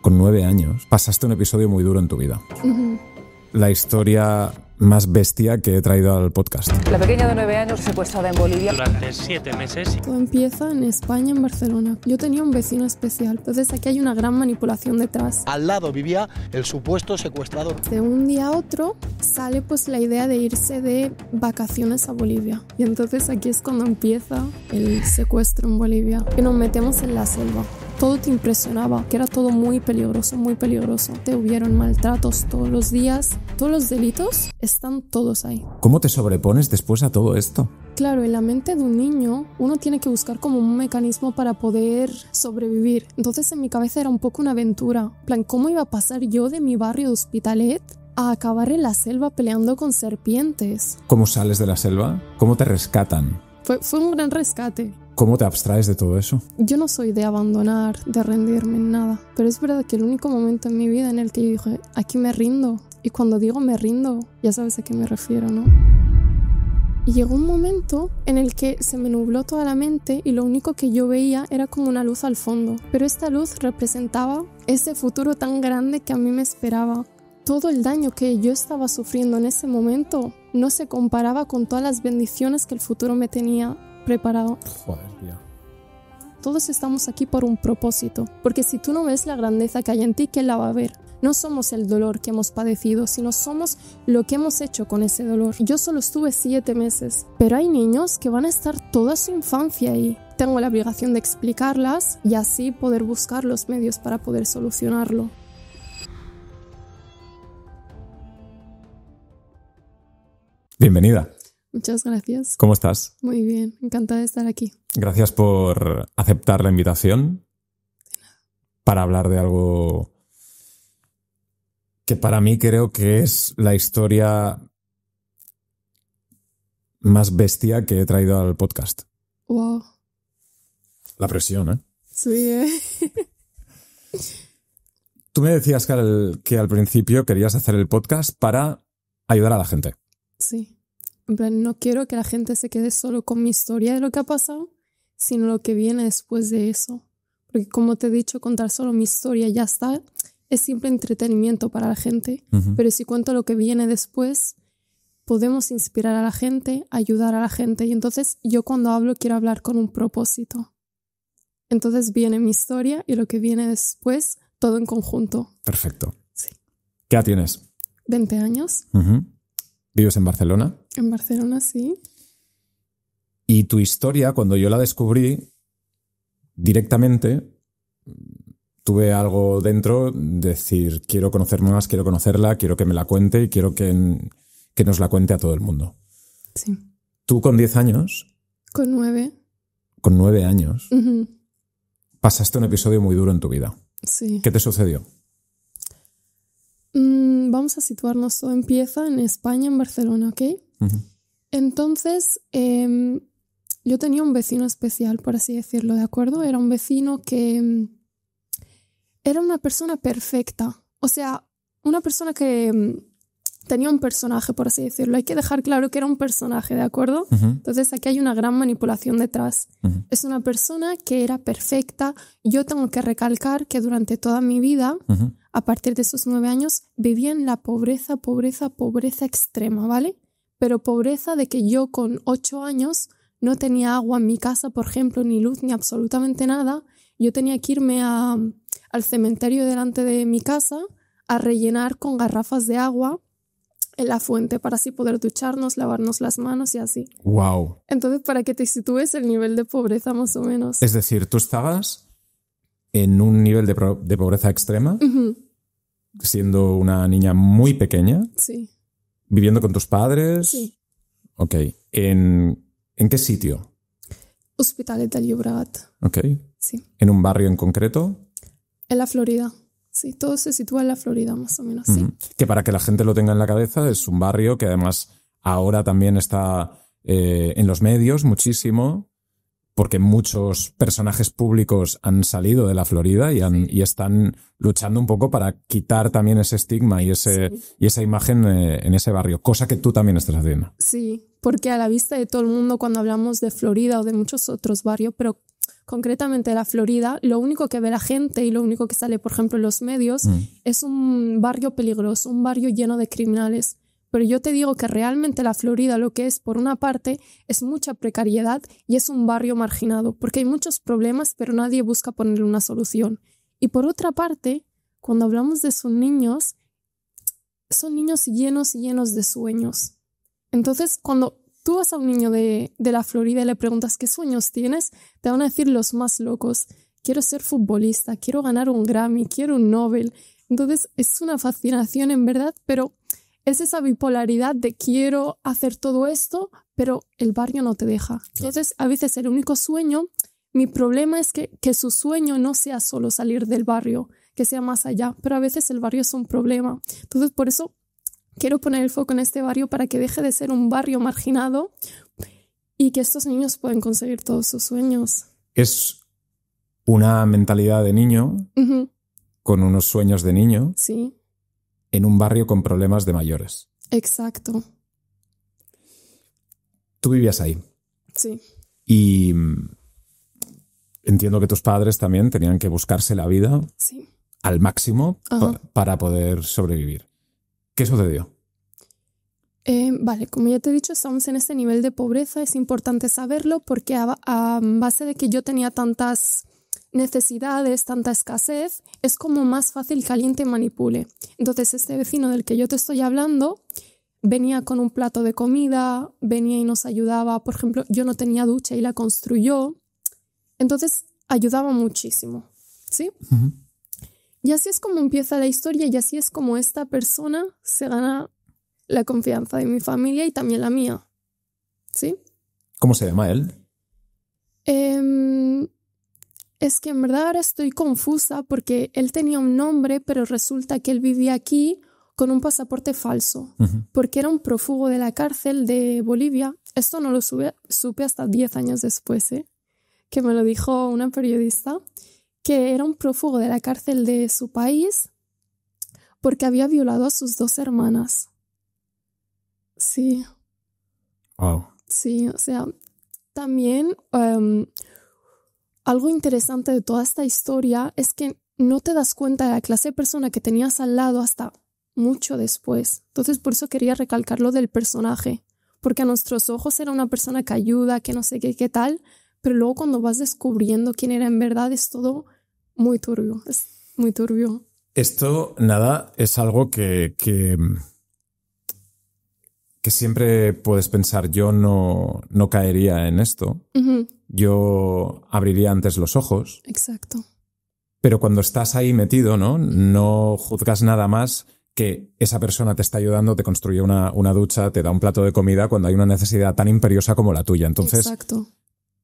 con 9 años, pasaste un episodio muy duro en tu vida. La historia más bestia que he traído al podcast. La pequeña de 9 años secuestrada en Bolivia. Durante 7 meses. Todo empieza en España, en Barcelona. Yo tenía un vecino especial, entonces aquí hay una gran manipulación detrás. Al lado vivía el supuesto secuestrador. De un día a otro sale pues la idea de irse de vacaciones a Bolivia. Y entonces aquí es cuando empieza el secuestro en Bolivia. Que nos metemos en la selva. Todo te impresionaba, que era todo muy peligroso, muy peligroso. Te hubieron maltratos todos los días. Todos los delitos están todos ahí. ¿Cómo te sobrepones después a todo esto? Claro, en la mente de un niño uno tiene que buscar como un mecanismo para poder sobrevivir. Entonces en mi cabeza era un poco una aventura. En plan, ¿cómo iba a pasar yo de mi barrio de Hospitalet a acabar en la selva peleando con serpientes? ¿Cómo sales de la selva? ¿Cómo te rescatan? Fue un gran rescate. ¿Cómo te abstraes de todo eso? Yo no soy de abandonar, de rendirme en nada. Pero es verdad que el único momento en mi vida en el que yo dije, aquí me rindo. Y cuando digo me rindo, ya sabes a qué me refiero, ¿no? Y llegó un momento en el que se me nubló toda la mente y lo único que yo veía era como una luz al fondo. Pero esta luz representaba ese futuro tan grande que a mí me esperaba. Todo el daño que yo estaba sufriendo en ese momento no se comparaba con todas las bendiciones que el futuro me tenía preparado. Joder, tío. Todos estamos aquí por un propósito, porque si tú no ves la grandeza que hay en ti, ¿quién la va a ver? No somos el dolor que hemos padecido, sino somos lo que hemos hecho con ese dolor. Yo solo estuve 7 meses, pero hay niños que van a estar toda su infancia ahí. Tengo la obligación de explicarlas y así poder buscar los medios para poder solucionarlo. Bienvenida. Muchas gracias. ¿Cómo estás? Muy bien, encantada de estar aquí. Gracias por aceptar la invitación para hablar de algo que para mí creo que es la historia más bestia que he traído al podcast. Wow. La presión, ¿eh? Sí, Tú me decías que al principio querías hacer el podcast para ayudar a la gente. Sí. En plan, no quiero que la gente se quede solo con mi historia de lo que ha pasado, sino lo que viene después de eso. Porque como te he dicho, contar solo mi historia ya está, es simple entretenimiento para la gente. Pero si cuento lo que viene después, podemos inspirar a la gente, ayudar a la gente. Y entonces yo cuando hablo quiero hablar con un propósito. Entonces viene mi historia y lo que viene después, todo en conjunto. Perfecto. Sí. ¿Qué edad tienes? 20 años. ¿Vives en Barcelona? En Barcelona, sí. Y tu historia, cuando yo la descubrí, directamente tuve algo dentro de decir, quiero conocer más, quiero conocerla, quiero que me la cuente y quiero que nos la cuente a todo el mundo. Sí. Tú con 10 años... Con 9. Con 9 años. Pasaste un episodio muy duro en tu vida. Sí. ¿Qué te sucedió? Vamos a situarnos, todo empieza en España, en Barcelona, ¿ok? Entonces, yo tenía un vecino especial, por así decirlo, ¿de acuerdo? Era un vecino que era una persona perfecta. O sea, una persona que tenía un personaje, por así decirlo. Hay que dejar claro que era un personaje, ¿de acuerdo? Entonces aquí hay una gran manipulación detrás. Es una persona que era perfecta. Yo tengo que recalcar que durante toda mi vida, a partir de esos 9 años, vivía en la pobreza extrema, ¿vale? Pero pobreza de que yo con 8 años no tenía agua en mi casa, por ejemplo, ni luz, ni absolutamente nada. Yo tenía que irme al cementerio delante de mi casa a rellenar con garrafas de agua en la fuente para así poder ducharnos, lavarnos las manos y así. Wow. Entonces, para que te sitúes el nivel de pobreza más o menos. Es decir, tú estabas en un nivel de pobreza extrema, siendo una niña muy pequeña. Sí. ¿Viviendo con tus padres? Sí. Ok. ¿En qué sitio? Hospitalet de Llobregat. Ok. Sí. ¿En un barrio en concreto? En la Florida. Sí, todo se sitúa en la Florida, más o menos, sí. Que para que la gente lo tenga en la cabeza, es un barrio que además ahora también está en los medios muchísimo, porque muchos personajes públicos han salido de la Florida y están luchando un poco para quitar también ese estigma y esa imagen en ese barrio, cosa que tú también estás haciendo. Sí, porque a la vista de todo el mundo cuando hablamos de Florida o de muchos otros barrios, pero concretamente de la Florida, lo único que ve la gente y lo único que sale, por ejemplo, en los medios es un barrio peligroso, un barrio lleno de criminales. Pero yo te digo que realmente la Florida lo que es, por una parte, es mucha precariedad y es un barrio marginado, porque hay muchos problemas, pero nadie busca ponerle una solución. Y por otra parte, cuando hablamos de sus niños, son niños llenos y llenos de sueños. Entonces, cuando tú vas a un niño de la Florida y le preguntas ¿qué sueños tienes?, te van a decir los más locos. Quiero ser futbolista, quiero ganar un Grammy, quiero un Nobel. Entonces, es una fascinación en verdad, pero es esa bipolaridad de quiero hacer todo esto, pero el barrio no te deja. Entonces, a veces el único sueño, mi problema es que su sueño no sea solo salir del barrio, que sea más allá, pero a veces el barrio es un problema. Entonces, por eso quiero poner el foco en este barrio para que deje de ser un barrio marginado y que estos niños puedan conseguir todos sus sueños. Es una mentalidad de niño, con unos sueños de niño. Sí. En un barrio con problemas de mayores. Exacto. Tú vivías ahí. Sí. Y entiendo que tus padres también tenían que buscarse la vida al máximo para poder sobrevivir. ¿Qué sucedió? Vale, como ya te he dicho, estamos en este nivel de pobreza. Es importante saberlo porque a base de que yo tenía tantas necesidades, tanta escasez, es como más fácil que alguien te manipule. Entonces este vecino del que yo te estoy hablando venía con un plato de comida, venía y nos ayudaba. Por ejemplo, yo no tenía ducha y la construyó. Entonces ayudaba muchísimo, ¿sí? Y así es como empieza la historia y así es como esta persona se gana la confianza de mi familia y también la mía, ¿sí? ¿Cómo se llama él? Es que en verdad ahora estoy confusa porque él tenía un nombre, pero resulta que él vivía aquí con un pasaporte falso, porque era un prófugo de la cárcel de Bolivia. Esto no lo supe hasta 10 años después, que me lo dijo una periodista, que era un prófugo de la cárcel de su país porque había violado a sus 2 hermanas. Sí. Wow. Sí, o sea, también algo interesante de toda esta historia es que no te das cuenta de la clase de persona que tenías al lado hasta mucho después. Entonces, por eso quería recalcar lo del personaje, porque a nuestros ojos era una persona que ayuda, que no sé qué tal, pero luego cuando vas descubriendo quién era en verdad es todo muy turbio, es muy turbio. Esto, nada, es algo que siempre puedes pensar, yo no caería en esto. Yo abriría antes los ojos. Exacto. Pero cuando estás ahí metido, no juzgas nada más que esa persona te está ayudando, te construye una ducha, te da un plato de comida cuando hay una necesidad tan imperiosa como la tuya. Entonces, exacto.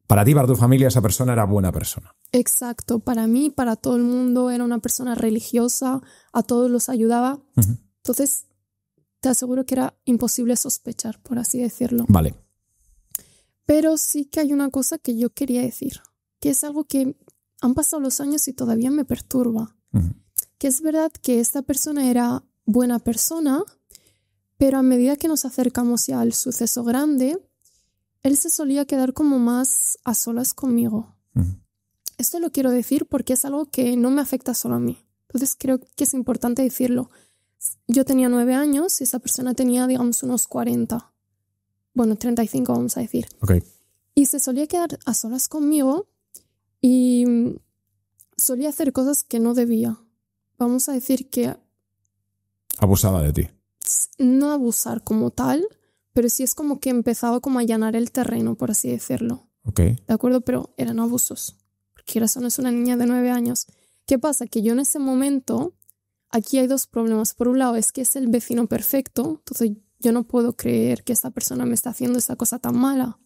Para ti, para tu familia, esa persona era buena persona. Exacto. Para mí, para todo el mundo, era una persona religiosa, a todos los ayudaba. Entonces, te aseguro que era imposible sospechar, por así decirlo. Vale. Pero sí que hay una cosa que yo quería decir, que es algo que han pasado los años y todavía me perturba. Que es verdad que esta persona era buena persona, pero a medida que nos acercamos ya al suceso grande, él se solía quedar como más a solas conmigo. Esto lo quiero decir porque es algo que no me afecta solo a mí. Entonces creo que es importante decirlo. Yo tenía 9 años y esa persona tenía, digamos, unos 40. Bueno, 35 vamos a decir. Okay. Y se solía quedar a solas conmigo y solía hacer cosas que no debía. Vamos a decir que... Abusaba de ti. No abusar como tal, pero sí es como que empezaba como a allanar el terreno, por así decirlo. Okay. ¿De acuerdo? Pero eran abusos. Porque eso no es una niña de 9 años. ¿Qué pasa? Que yo en ese momento... Aquí hay 2 problemas. Por un lado es que es el vecino perfecto, entonces yo no puedo creer que esta persona me está haciendo esta cosa tan mala.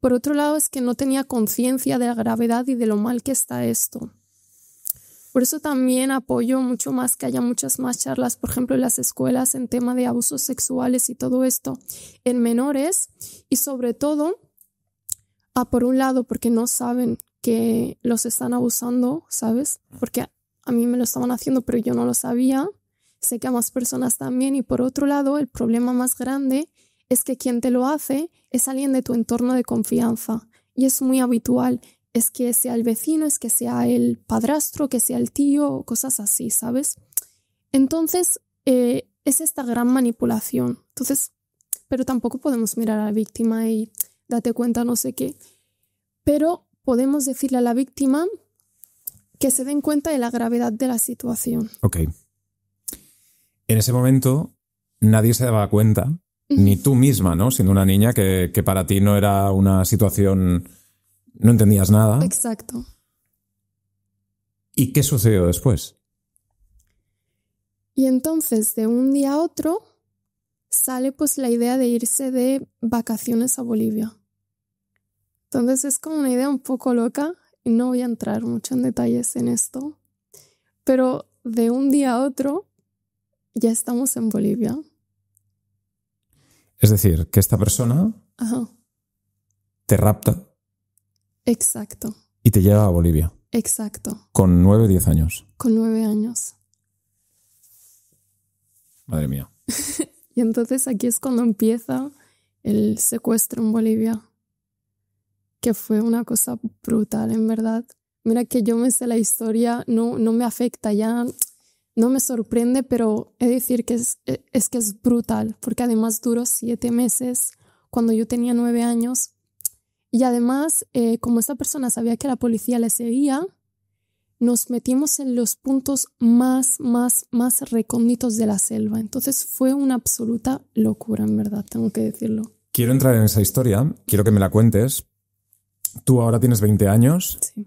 Por otro lado es que no tenía conciencia de la gravedad y de lo mal que está esto. Por eso también apoyo mucho más que haya muchas más charlas, por ejemplo, en las escuelas en tema de abusos sexuales y todo esto en menores. Y sobre todo, por un lado, porque no saben que los están abusando, ¿sabes? Porque a mí me lo estaban haciendo, pero yo no lo sabía. Sé que a más personas también. Y por otro lado, el problema más grande es que quien te lo hace es alguien de tu entorno de confianza. Y es muy habitual es que sea el vecino, es que sea el padrastro, que sea el tío, cosas así, ¿sabes? Entonces, es esta gran manipulación. Entonces, pero tampoco podemos mirar a la víctima y date cuenta no sé qué. Pero podemos decirle a la víctima que se den cuenta de la gravedad de la situación. Ok. En ese momento nadie se daba cuenta, ni tú misma, ¿no? Siendo una niña que para ti no era una situación, no entendías nada. Exacto. ¿Y qué sucedió después? Y entonces, de un día a otro, sale pues la idea de irse de vacaciones a Bolivia. Entonces es como una idea un poco loca y no voy a entrar mucho en detalles en esto, pero de un día a otro ya estamos en Bolivia. Es decir, que esta persona Ajá. te rapta Exacto, y te lleva a Bolivia exacto, con 9 o 10 años. con 9 años. Madre mía. Y entonces aquí es cuando empieza el secuestro en Bolivia, que fue una cosa brutal, en verdad. Mira que yo me sé la historia, no me afecta ya, no me sorprende, pero he de decir que es brutal, porque además duró 7 meses cuando yo tenía 9 años. Y además, como esta persona sabía que la policía le seguía, nos metimos en los puntos más recónditos de la selva. Entonces fue una absoluta locura, en verdad, tengo que decirlo. Quiero entrar en esa historia, quiero que me la cuentes. Tú ahora tienes 20 años, Sí,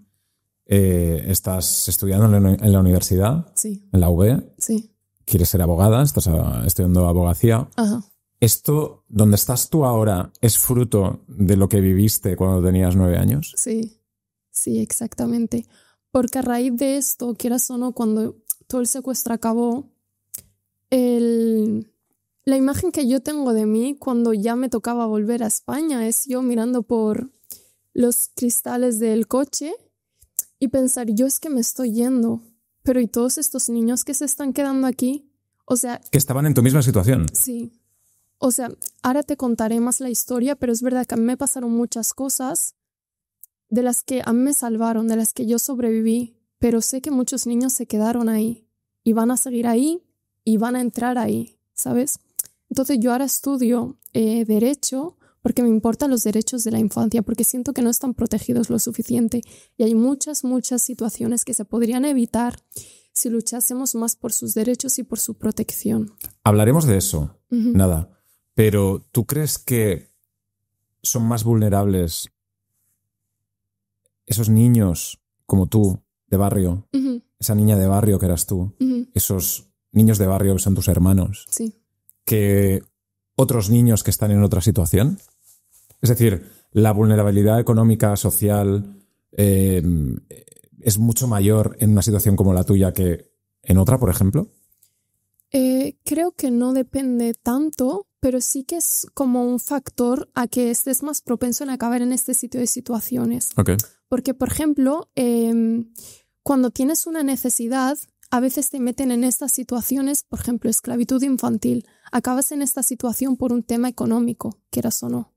estás estudiando en la universidad, sí, en la UB, sí. quieres ser abogada, estás estudiando abogacía. Ajá. ¿Esto, donde estás tú ahora, es fruto de lo que viviste cuando tenías 9 años? Sí, sí, exactamente. Porque a raíz de esto, quieras o no, cuando todo el secuestro acabó, la imagen que yo tengo de mí cuando ya me tocaba volver a España es yo mirando por los cristales del coche y pensar, yo es que me estoy yendo, pero ¿y todos estos niños que se están quedando aquí? O sea, Que estaban en tu misma situación. sí. O sea, ahora te contaré más la historia, pero es verdad que a mí me pasaron muchas cosas de las que a mí me salvaron, de las que yo sobreviví, pero sé que muchos niños se quedaron ahí y van a seguir ahí y van a entrar ahí, ¿sabes? Entonces yo ahora estudio Derecho porque me importan los derechos de la infancia, porque siento que no están protegidos lo suficiente y hay muchas situaciones que se podrían evitar si luchásemos más por sus derechos y por su protección. Hablaremos de eso, nada. Pero ¿tú crees que son más vulnerables esos niños como tú, de barrio, esa niña de barrio que eras tú, esos niños de barrio que son tus hermanos, Sí. que otros niños que están en otra situación? Es decir, la vulnerabilidad económica, social, es mucho mayor en una situación como la tuya que en otra, por ejemplo. Creo que no depende tanto, pero sí que es como un factor a que estés más propenso en acabar en este sitio de situaciones. Okay. Porque, por ejemplo, cuando tienes una necesidad, a veces te meten en estas situaciones, por ejemplo, esclavitud infantil. Acabas en esta situación por un tema económico, quieras o no.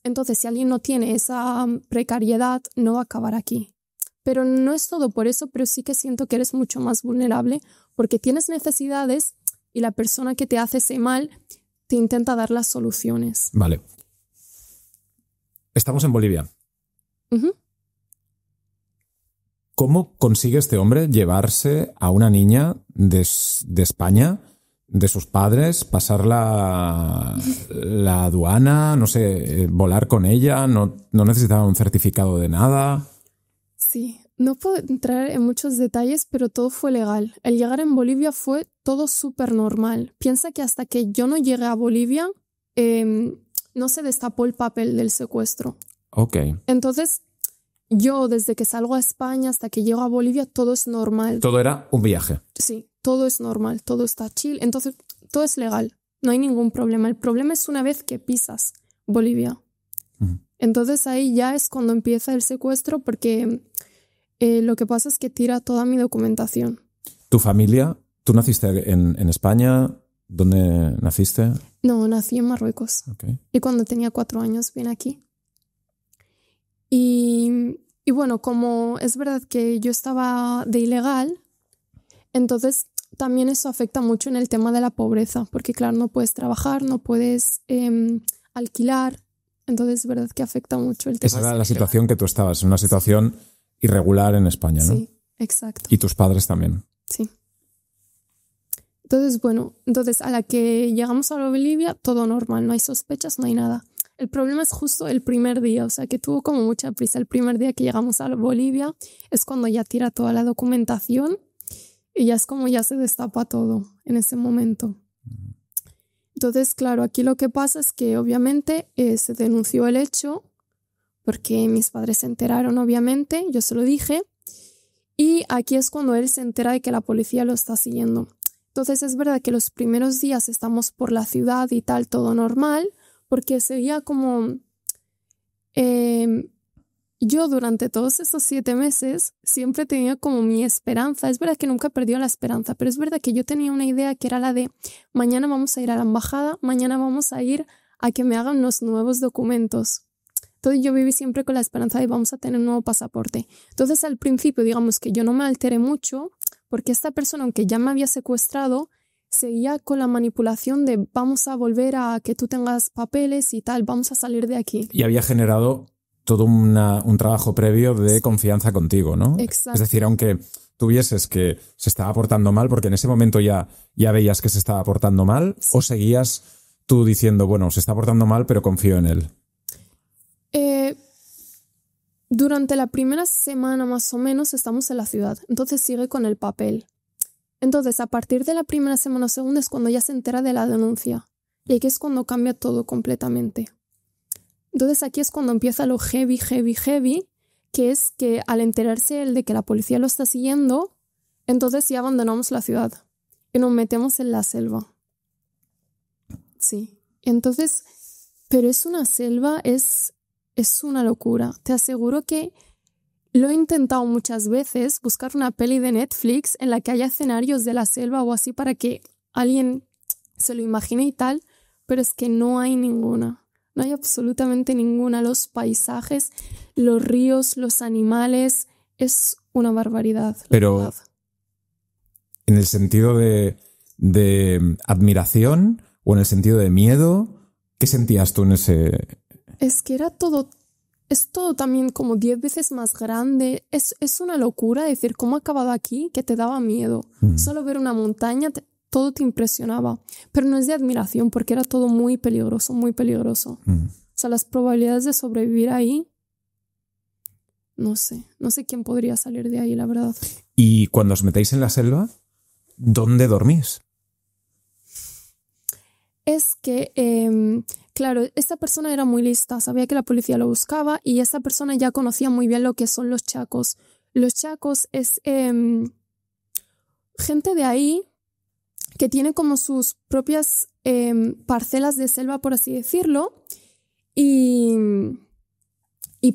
Entonces, si alguien no tiene esa precariedad, no va a acabar aquí. Pero no es todo por eso, pero sí que siento que eres mucho más vulnerable porque tienes necesidades y la persona que te hace ese mal te intenta dar las soluciones. Vale. Estamos en Bolivia. ¿Cómo consigue este hombre llevarse a una niña de España, de sus padres, pasar la aduana, no sé, volar con ella? No necesitaba un certificado de nada. Sí, no puedo entrar en muchos detalles, pero todo fue legal. El llegar en Bolivia fue todo súper normal. Piensa que hasta que yo no llegué a Bolivia, no se destapó el papel del secuestro. Ok. Entonces, yo desde que salgo a España hasta que llego a Bolivia, todo es normal. Todo era un viaje. Sí, todo es normal, todo está chill. Entonces, todo es legal, no hay ningún problema. El problema es una vez que pisas Bolivia. Entonces ahí ya es cuando empieza el secuestro porque lo que pasa es que tira toda mi documentación. ¿Tu familia? ¿Tú naciste en España? ¿Dónde naciste? No, nací en Marruecos. Okay. Y cuando tenía 4 años vine aquí. Y Y bueno, como es verdad que yo estaba de ilegal, entonces también eso afecta mucho en el tema de la pobreza, porque claro, no puedes trabajar, no puedes alquilar, entonces es verdad que afecta mucho el tema. Esa era la situación que tú estabas, una situación irregular en España, ¿no? Sí, exacto. Y tus padres también. Sí. Entonces, bueno, a la que llegamos a Bolivia, todo normal, no hay sospechas, no hay nada. El problema es justo el primer día, o sea, que tuvo como mucha prisa. El primer día que llegamos a Bolivia es cuando ya tira toda la documentación y ya es como ya se destapa todo en ese momento. Entonces, claro, aquí lo que pasa es que obviamente se denunció el hecho porque mis padres se enteraron, obviamente, yo se lo dije, y aquí es cuando él se entera de que la policía lo está siguiendo. Entonces es verdad que los primeros días estamos por la ciudad y tal, todo normal, porque sería como... yo durante todos esos 7 meses siempre tenía como mi esperanza. Es verdad que nunca perdió la esperanza, pero es verdad que yo tenía una idea que era la de mañana vamos a ir a la embajada, mañana vamos a ir a que me hagan los nuevos documentos. Entonces yo viví siempre con la esperanza de vamos a tener un nuevo pasaporte. Entonces al principio digamos que yo no me alteré mucho porque esta persona, aunque ya me había secuestrado, seguía con la manipulación de vamos a volver a que tú tengas papeles y tal, vamos a salir de aquí. Y había generado todo un trabajo previo de confianza contigo, ¿no? Exacto. Es decir, aunque tuvieses que se estaba portando mal, porque en ese momento ya veías que se estaba portando mal, sí. ¿O seguías tú diciendo, bueno, se está portando mal, pero confío en él? Durante la primera semana más o menos estamos en la ciudad, entonces sigue con el papel. Entonces a partir de la primera semana o segunda es cuando ya se entera de la denuncia y aquí es cuando cambia todo completamente. Entonces aquí es cuando empieza lo heavy, que es que al enterarse él de que la policía lo está siguiendo, entonces ya abandonamos la ciudad y nos metemos en la selva. Sí, entonces, pero es una selva, es una locura. Te aseguro que lo he intentado muchas veces, buscar una peli de Netflix en la que haya escenarios de la selva o así para que alguien se lo imagine y tal, pero es que no hay ninguna. No hay absolutamente ninguna. Los paisajes, los ríos, los animales, es una barbaridad. Pero en el sentido de admiración o en el sentido de miedo, ¿qué sentías tú en ese...? Es que era todo, es todo también como 10 veces más grande. Es una locura decir cómo ha acabado aquí que te daba miedo. Solo ver una montaña, todo te impresionaba. Pero no es de admiración porque era todo muy peligroso, muy peligroso. O sea, las probabilidades de sobrevivir ahí, no sé quién podría salir de ahí, la verdad. Y cuando os metéis en la selva, ¿dónde dormís? Es que, claro, esta persona era muy lista, sabía que la policía lo buscaba y esta persona ya conocía muy bien lo que son los chacos. Los chacos es gente de ahí que tiene como sus propias parcelas de selva, por así decirlo, y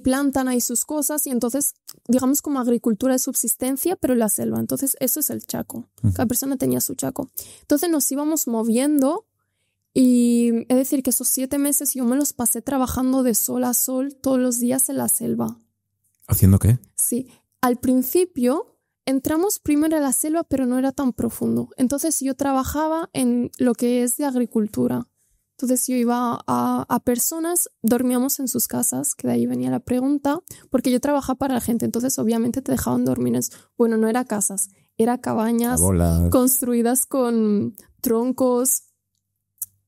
plantan ahí sus cosas y entonces, digamos como agricultura de subsistencia, pero en la selva. Entonces eso es el chaco. Cada persona tenía su chaco. Entonces nos íbamos moviendo. Y es decir que esos 7 meses yo me los pasé trabajando de sol a sol todos los días en la selva. ¿Haciendo qué? Sí, al principio entramos primero a la selva pero no era tan profundo. Entonces yo trabajaba en lo que es de agricultura. Entonces yo iba a personas, dormíamos en sus casas, que de ahí venía la pregunta, porque yo trabajaba para la gente, entonces obviamente te dejaban dormir bueno, no era casas, era cabañas construidas con troncos.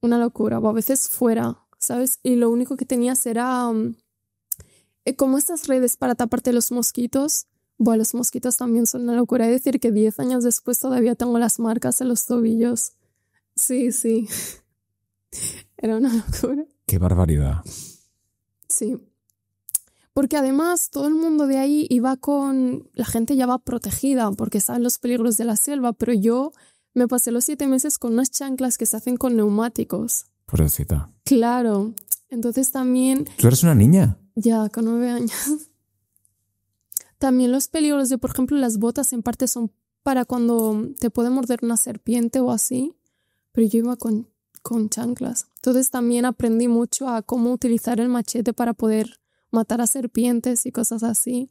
Una locura, o a veces fuera, ¿sabes? Y lo único que tenías era como estas redes para taparte los mosquitos. Bueno, los mosquitos también son una locura. Es decir, que 10 años después todavía tengo las marcas en los tobillos. Sí. Era una locura. ¡Qué barbaridad! Sí. Porque además todo el mundo de ahí iba con... La gente ya va protegida porque saben los peligros de la selva, pero yo... Me pasé los 7 meses con unas chanclas que se hacen con neumáticos. Pobrecita. Claro. Entonces también... ¿Tú eres una niña? Ya, con 9 años. También los peligros de, por ejemplo, las botas en parte son para cuando te puede morder una serpiente o así. Pero yo iba con chanclas. Entonces también aprendí mucho a cómo utilizar el machete para poder matar a serpientes y cosas así.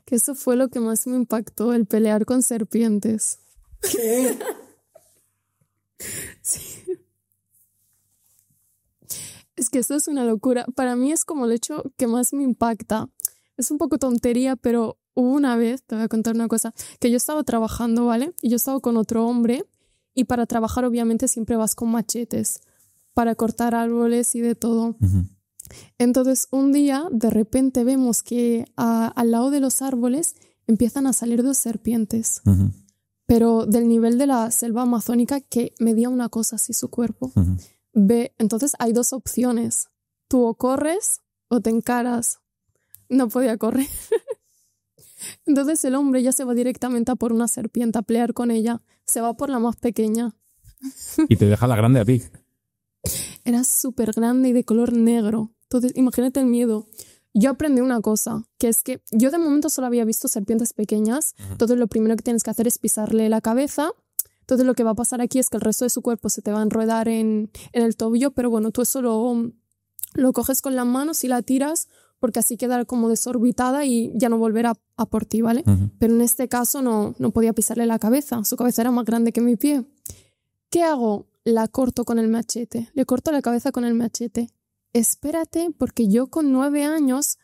Que eso fue lo que más me impactó, el pelear con serpientes. ¿Qué? Sí. Es que eso es una locura. Para mí es como el hecho que más me impacta. Es un poco tontería, pero hubo una vez, te voy a contar una cosa, que yo estaba trabajando, ¿vale? Y yo estaba con otro hombre y para trabajar obviamente siempre vas con machetes para cortar árboles y de todo. Uh-huh. Entonces un día de repente vemos que al lado de los árboles empiezan a salir dos serpientes, Uh-huh. pero del nivel de la selva amazónica que medía una cosa así su cuerpo. Uh-huh. Entonces hay dos opciones. Tú o corres o te encaras. No podía correr. Entonces el hombre ya se va directamente a por una serpiente, a pelear con ella. Se va por la más pequeña. Y te deja la grande a ti. Era súper grande y de color negro. Entonces imagínate el miedo. Yo aprendí una cosa, que es que yo de momento solo había visto serpientes pequeñas. Uh-huh. Entonces lo primero que tienes que hacer es pisarle la cabeza. Entonces lo que va a pasar aquí es que el resto de su cuerpo se te va a enredar en el tobillo, pero bueno, tú eso lo coges con las manos y la tiras porque así queda como desorbitada y ya no volverá a por ti, ¿vale? Uh-huh. Pero en este caso no podía pisarle la cabeza, su cabeza era más grande que mi pie. ¿Qué hago? La corto con el machete, le corto la cabeza con el machete. Espérate, porque yo con 9 años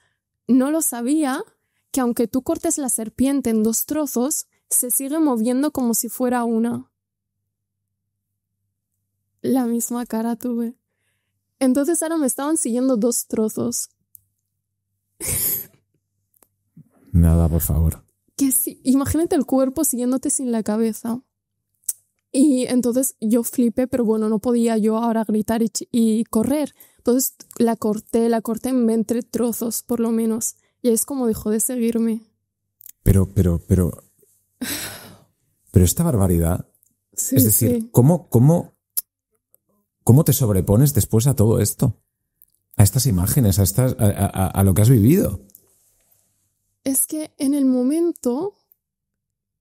no lo sabía, que aunque tú cortes la serpiente en 2 trozos, se sigue moviendo como si fuera una. La misma cara tuve. Entonces ahora me estaban siguiendo 2 trozos. Nada, por favor. Que sí, imagínate el cuerpo siguiéndote sin la cabeza. Y entonces yo flipé, pero bueno, no podía yo ahora gritar y correr. Entonces la corté en 20 trozos, por lo menos. Y es como dejó de seguirme. Pero esta barbaridad, Sí, es decir, sí. ¿cómo te sobrepones después a todo esto? A estas imágenes, a lo que has vivido. Es que en el momento,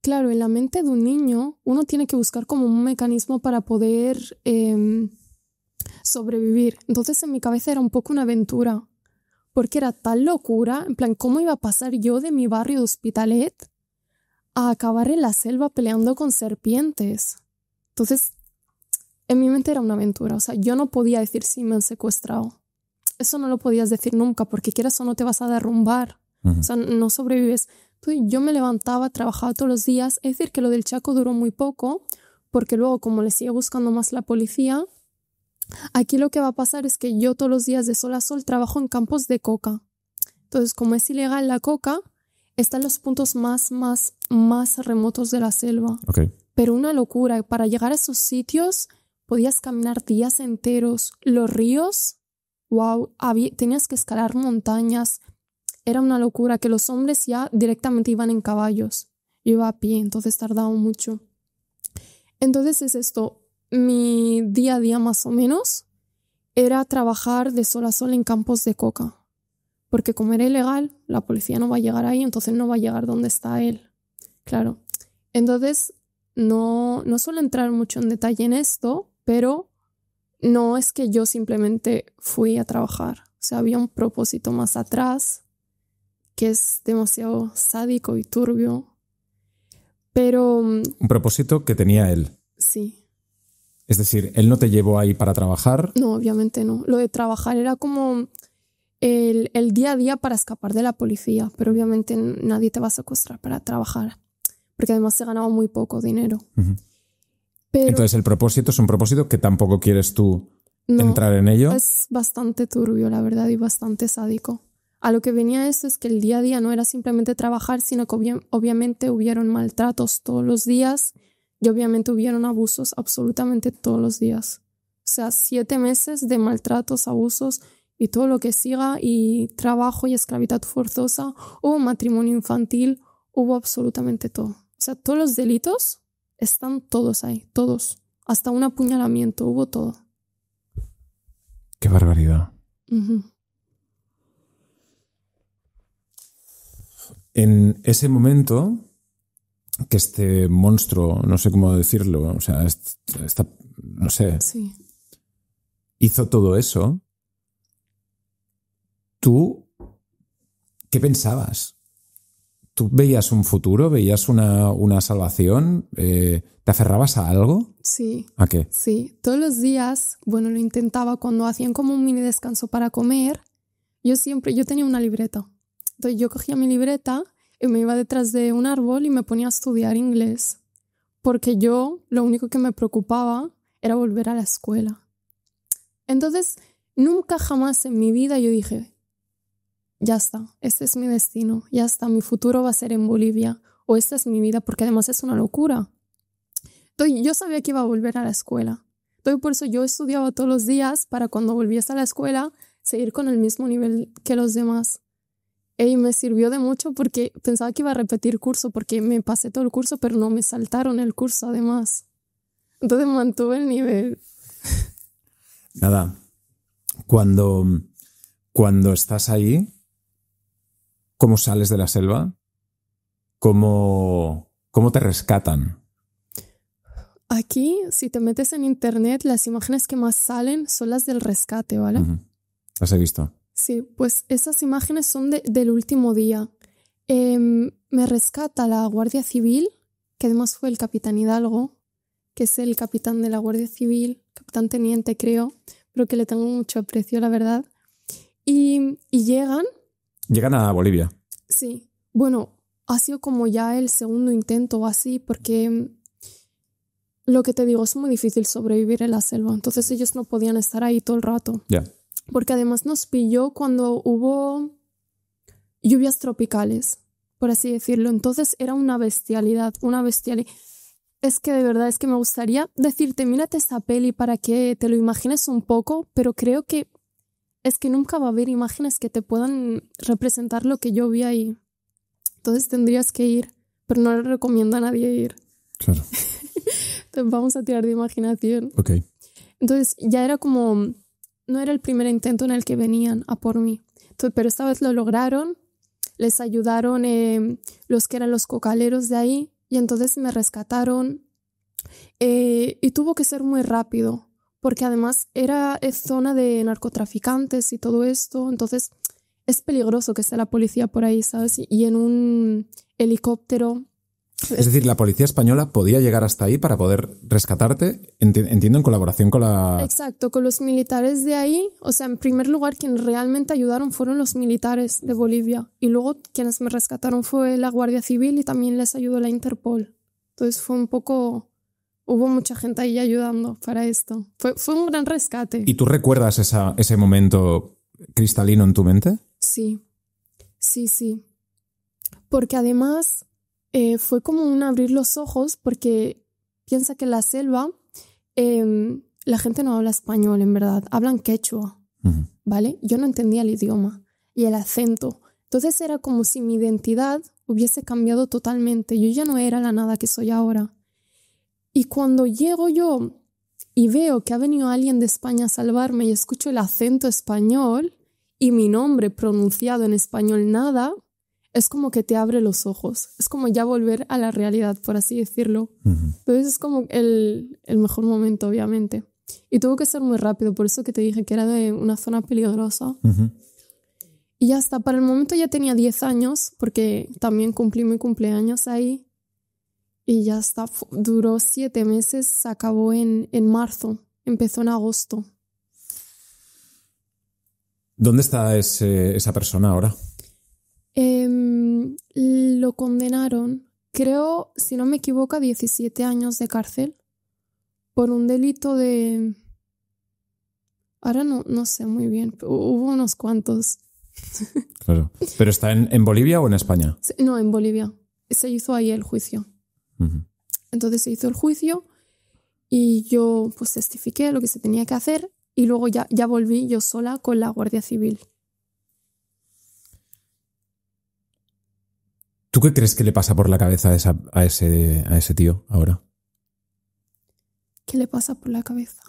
claro, en la mente de un niño, uno tiene que buscar como un mecanismo para poder sobrevivir. Entonces en mi cabeza era un poco una aventura, porque era tal locura, en plan, ¿cómo iba a pasar yo de mi barrio de Hospitalet a acabar en la selva peleando con serpientes? Entonces, en mi mente era una aventura. O sea, yo no podía decir sí, me han secuestrado. Eso no lo podías decir nunca, porque quieras o no te vas a derrumbar. Uh-huh. O sea, no sobrevives. Entonces, yo me levantaba, trabajaba todos los días. Es decir, que lo del Chaco duró muy poco, porque luego, como le sigue buscando más la policía, aquí lo que va a pasar es que yo todos los días de sol a sol trabajo en campos de coca. Entonces, como es ilegal la coca, está en los puntos más remotos de la selva. Okay. Pero una locura. Para llegar a esos sitios podías caminar días enteros. Los ríos, wow, tenías que escalar montañas. Era una locura, que los hombres ya directamente iban en caballos. Yo iba a pie, entonces tardaba mucho. Entonces es esto. Mi día a día más o menos era trabajar de sol a sol en campos de coca. Porque como era ilegal, la policía no va a llegar ahí, entonces no va a llegar donde está él. Claro. Entonces no suelo entrar mucho en detalle en esto, pero no es que yo simplemente fui a trabajar. O sea, había un propósito más atrás que es demasiado sádico y turbio. Pero Un propósito que tenía él. sí. Es decir, él no te llevó ahí para trabajar. No, obviamente no. Lo de trabajar era como el día a día para escapar de la policía, pero obviamente nadie te va a secuestrar para trabajar, porque además se ganaba muy poco dinero. Uh-huh. Pero entonces el propósito es un propósito que tampoco quieres tú no, entrar en ello. Es bastante turbio, la verdad, y bastante sádico. A lo que venía esto es que el día a día no era simplemente trabajar, sino que obviamente hubieron maltratos todos los días y obviamente hubieron abusos absolutamente todos los días. O sea, 7 meses de maltratos, abusos y todo lo que siga, y trabajo y esclavitud forzosa, hubo matrimonio infantil, hubo absolutamente todo. O sea, todos los delitos están todos ahí, todos. Hasta un apuñalamiento, hubo todo. ¡Qué barbaridad! Uh-huh. En ese momento que este monstruo, no sé cómo decirlo, o sea, no sé, Sí. hizo todo eso, ¿tú qué pensabas? ¿Tú veías un futuro? ¿Veías una salvación? ¿Te aferrabas a algo? Sí. ¿A qué? Sí. Todos los días, bueno, lo intentaba cuando hacían como un mini descanso para comer. Yo tenía una libreta. Entonces yo cogía mi libreta y me iba detrás de un árbol y me ponía a estudiar inglés. Porque lo único que me preocupaba era volver a la escuela. Entonces, nunca jamás en mi vida yo dije, ya está, este es mi destino, ya está, mi futuro va a ser en Bolivia, o esta es mi vida, porque además es una locura. Entonces, yo sabía que iba a volver a la escuela. Entonces, por eso yo estudiaba todos los días para cuando volviese a la escuela seguir con el mismo nivel que los demás. Y me sirvió de mucho porque pensaba que iba a repetir curso, porque me pasé todo el curso, pero no me saltaron el curso además. Entonces mantuve el nivel. Nada, cuando estás ahí, ¿cómo sales de la selva? ¿Cómo te rescatan? Aquí, si te metes en internet, las imágenes que más salen son las del rescate, ¿vale? Uh-huh. Las he visto. Sí, pues esas imágenes son del último día. Me rescata la Guardia Civil, que además fue el capitán Hidalgo, que es el capitán de la Guardia Civil, capitán teniente creo, pero que le tengo mucho aprecio, la verdad. Y llegan... Llegan a Bolivia. Sí, bueno, ha sido como ya el segundo intento o así, porque lo que te digo, es muy difícil sobrevivir en la selva, entonces ellos no podían estar ahí todo el rato. Ya. Yeah. Porque además nos pilló cuando hubo lluvias tropicales, por así decirlo. Entonces era una bestialidad. Es que de verdad, es que me gustaría decirte, mírate esa peli para que te lo imagines un poco, pero creo que es que nunca va a haber imágenes que te puedan representar lo que yo vi ahí. Entonces tendrías que ir, pero no le recomiendo a nadie ir. Claro. Entonces vamos a tirar de imaginación. Ok. Entonces ya era como... No era el primer intento en el que venían a por mí. Entonces, pero esta vez lo lograron, les ayudaron los que eran los cocaleros de ahí y entonces me rescataron y tuvo que ser muy rápido porque además es zona de narcotraficantes y todo esto, entonces es peligroso que esté la policía por ahí, ¿sabes? Y en un helicóptero... Es decir, la policía española podía llegar hasta ahí para poder rescatarte, entiendo, en colaboración con la... Exacto, con los militares de ahí. O sea, en primer lugar, quienes realmente ayudaron fueron los militares de Bolivia. Y luego quienes me rescataron fue la Guardia Civil y también les ayudó la Interpol. Entonces fue un poco... Hubo mucha gente ahí ayudando para esto. Fue un gran rescate. ¿Y tú recuerdas ese momento cristalino en tu mente? Sí. Porque además... fue como un abrir los ojos porque piensa que en la selva la gente no habla español, en verdad. Hablan quechua, uh-huh. ¿Vale? Yo no entendía el idioma y el acento. Entonces era como si mi identidad hubiese cambiado totalmente. Yo ya no era la nada que soy ahora. Y cuando llego yo y veo que ha venido alguien de España a salvarme y escucho el acento español y mi nombre pronunciado en español nada... Es como que te abre los ojos. Es como ya volver a la realidad, por así decirlo. Uh-huh. Entonces es como el mejor momento, obviamente. Y tuvo que ser muy rápido, por eso que te dije que era de una zona peligrosa. Uh-huh. Y ya está. Para el momento ya tenía 10 años, porque también cumplí mi cumpleaños ahí. Y ya está. Duró 7 meses, se acabó en marzo. Empezó en agosto. ¿Dónde está esa persona ahora? Lo condenaron, creo, si no me equivoco, a 17 años de cárcel por un delito de... Ahora no sé muy bien, hubo unos cuantos. Claro. ¿Pero está en Bolivia o en España? No, en Bolivia. Se hizo ahí el juicio. Uh-huh. Entonces se hizo el juicio y yo pues testifiqué lo que se tenía que hacer y luego ya volví yo sola con la Guardia Civil. ¿Tú qué crees que le pasa por la cabeza a ese tío ahora? ¿Qué le pasa por la cabeza?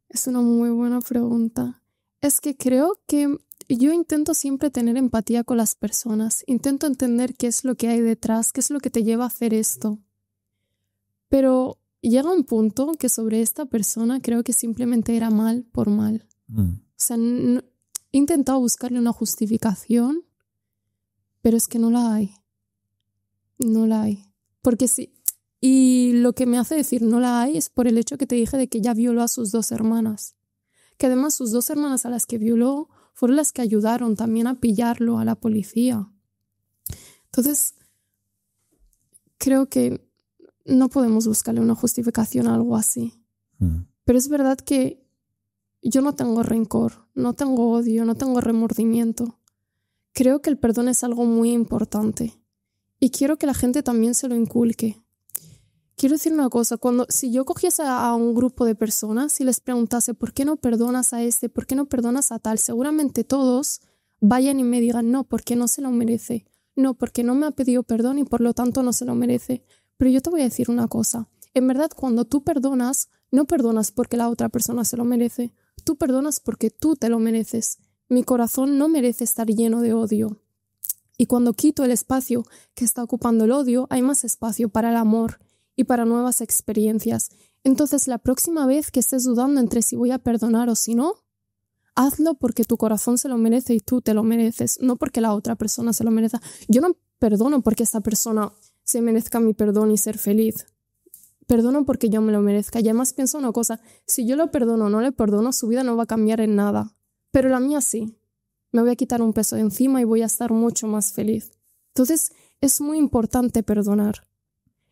Es una muy buena pregunta. Es que creo que yo intento siempre tener empatía con las personas. Intento entender qué es lo que hay detrás, qué es lo que te lleva a hacer esto. Pero llega un punto que sobre esta persona creo que simplemente era mal por mal. O sea, he intentado buscarle una justificación, pero es que no la hay. No la hay. Porque sí. Y lo que me hace decir no la hay es por el hecho que te dije de que ella violó a sus 2 hermanas. Que además sus 2 hermanas a las que violó fueron las que ayudaron también a pillarlo a la policía. Entonces, creo que no podemos buscarle una justificación a algo así. Pero es verdad que yo no tengo rencor, no tengo odio, no tengo remordimiento. Creo que el perdón es algo muy importante y quiero que la gente también se lo inculque. Quiero decir una cosa, si yo cogiese a un grupo de personas y les preguntase ¿por qué no perdonas a este? ¿Por qué no perdonas a tal? Seguramente todos vayan y me digan no, porque no se lo merece. No, porque no me ha pedido perdón y por lo tanto no se lo merece. Pero yo te voy a decir una cosa. En verdad, cuando tú perdonas, no perdonas porque la otra persona se lo merece. Tú perdonas porque tú te lo mereces. Mi corazón no merece estar lleno de odio. Y cuando quito el espacio que está ocupando el odio, hay más espacio para el amor y para nuevas experiencias. Entonces, la próxima vez que estés dudando entre si voy a perdonar o si no, hazlo porque tu corazón se lo merece y tú te lo mereces, no porque la otra persona se lo merezca. Yo no perdono porque esta persona se merezca mi perdón y ser feliz. Perdono porque yo me lo merezca. Y además pienso una cosa, si yo lo perdono o no le perdono, su vida no va a cambiar en nada. Pero la mía sí. Me voy a quitar un peso de encima y voy a estar mucho más feliz. Entonces, es muy importante perdonar.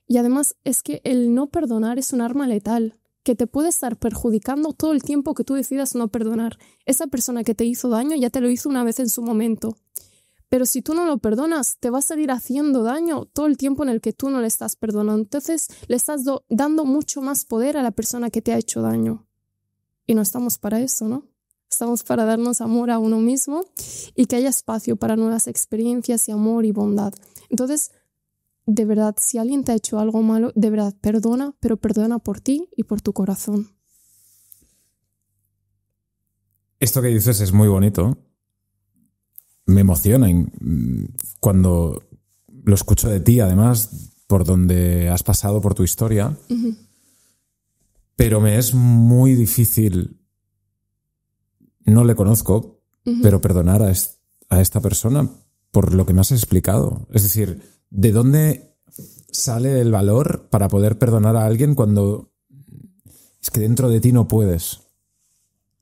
Y además es que el no perdonar es un arma letal que te puede estar perjudicando todo el tiempo que tú decidas no perdonar. Esa persona que te hizo daño ya te lo hizo una vez en su momento. Pero si tú no lo perdonas, te va a seguir haciendo daño todo el tiempo en el que tú no le estás perdonando. Entonces le estás dando mucho más poder a la persona que te ha hecho daño. Y no estamos para eso, ¿no? Estamos para darnos amor a uno mismo y que haya espacio para nuevas experiencias y amor y bondad. Entonces, de verdad, si alguien te ha hecho algo malo, de verdad, perdona, pero perdona por ti y por tu corazón. Esto que dices es muy bonito. Me emociona cuando lo escucho de ti, además, por donde has pasado, por tu historia. Uh-huh. Pero me es muy difícil, no le conozco, uh-huh, pero perdonar a esta persona por lo que me has explicado. Es decir, ¿de dónde sale el valor para poder perdonar a alguien cuando es que dentro de ti no puedes?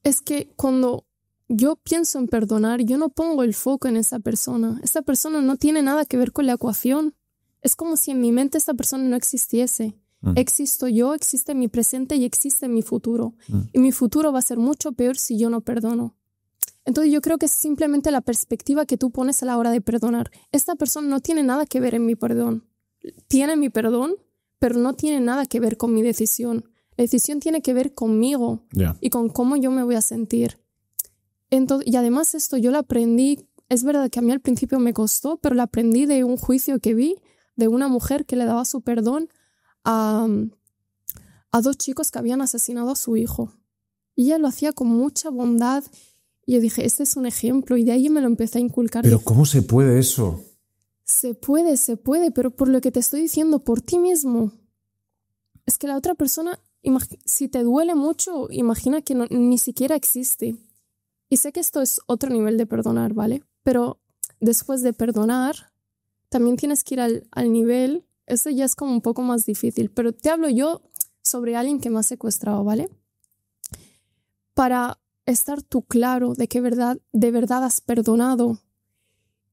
Es que cuando yo pienso en perdonar, yo no pongo el foco en esa persona. Esta persona no tiene nada que ver con la ecuación. Es como si en mi mente esta persona no existiese. Existo yo, existe mi presente y existe mi futuro. Y mi futuro va a ser mucho peor si yo no perdono. Entonces yo creo que es simplemente la perspectiva que tú pones a la hora de perdonar. Esta persona no tiene nada que ver en mi perdón. Tiene mi perdón, pero no tiene nada que ver con mi decisión. La decisión tiene que ver conmigo y con cómo yo me voy a sentir. Entonces, y además esto yo lo aprendí, es verdad que a mí al principio me costó, pero lo aprendí de un juicio que vi de una mujer que le daba su perdón a 2 chicos que habían asesinado a su hijo. Y ella lo hacía con mucha bondad. Y yo dije, este es un ejemplo. Y de ahí me lo empecé a inculcar. ¿Pero cómo se puede eso? Se puede, pero por lo que te estoy diciendo, por ti mismo. Es que la otra persona, si te duele mucho, imagina que ni siquiera existe. Y sé que esto es otro nivel de perdonar, ¿vale? Pero después de perdonar, también tienes que ir al nivel. Eso ya es como un poco más difícil. Pero te hablo yo sobre alguien que me ha secuestrado, ¿vale? Para estar tú claro de que de verdad has perdonado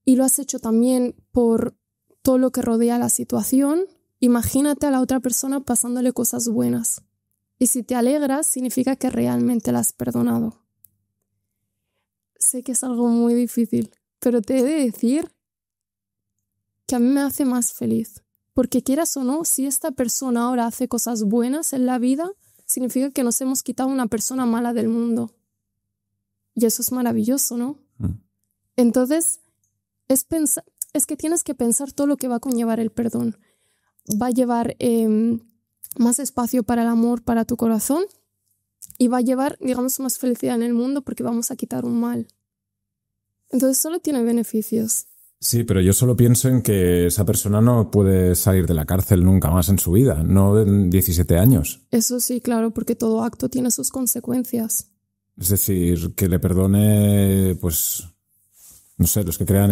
y lo has hecho también por todo lo que rodea la situación, imagínate a la otra persona pasándole cosas buenas. Y si te alegras, significa que realmente la has perdonado. Sé que es algo muy difícil, pero te he de decir que a mí me hace más feliz. Porque quieras o no, si esta persona ahora hace cosas buenas en la vida, significa que nos hemos quitado una persona mala del mundo. Y eso es maravilloso, ¿no? Entonces, es que tienes que pensar todo lo que va a conllevar el perdón. Va a llevar más espacio para el amor, para tu corazón, y va a llevar, digamos, más felicidad en el mundo porque vamos a quitar un mal. Entonces, solo tiene beneficios. Sí, pero yo solo pienso en que esa persona no puede salir de la cárcel nunca más en su vida, no en 17 años. Eso sí, claro, porque todo acto tiene sus consecuencias. Es decir, que le perdone, pues, no sé, los que crean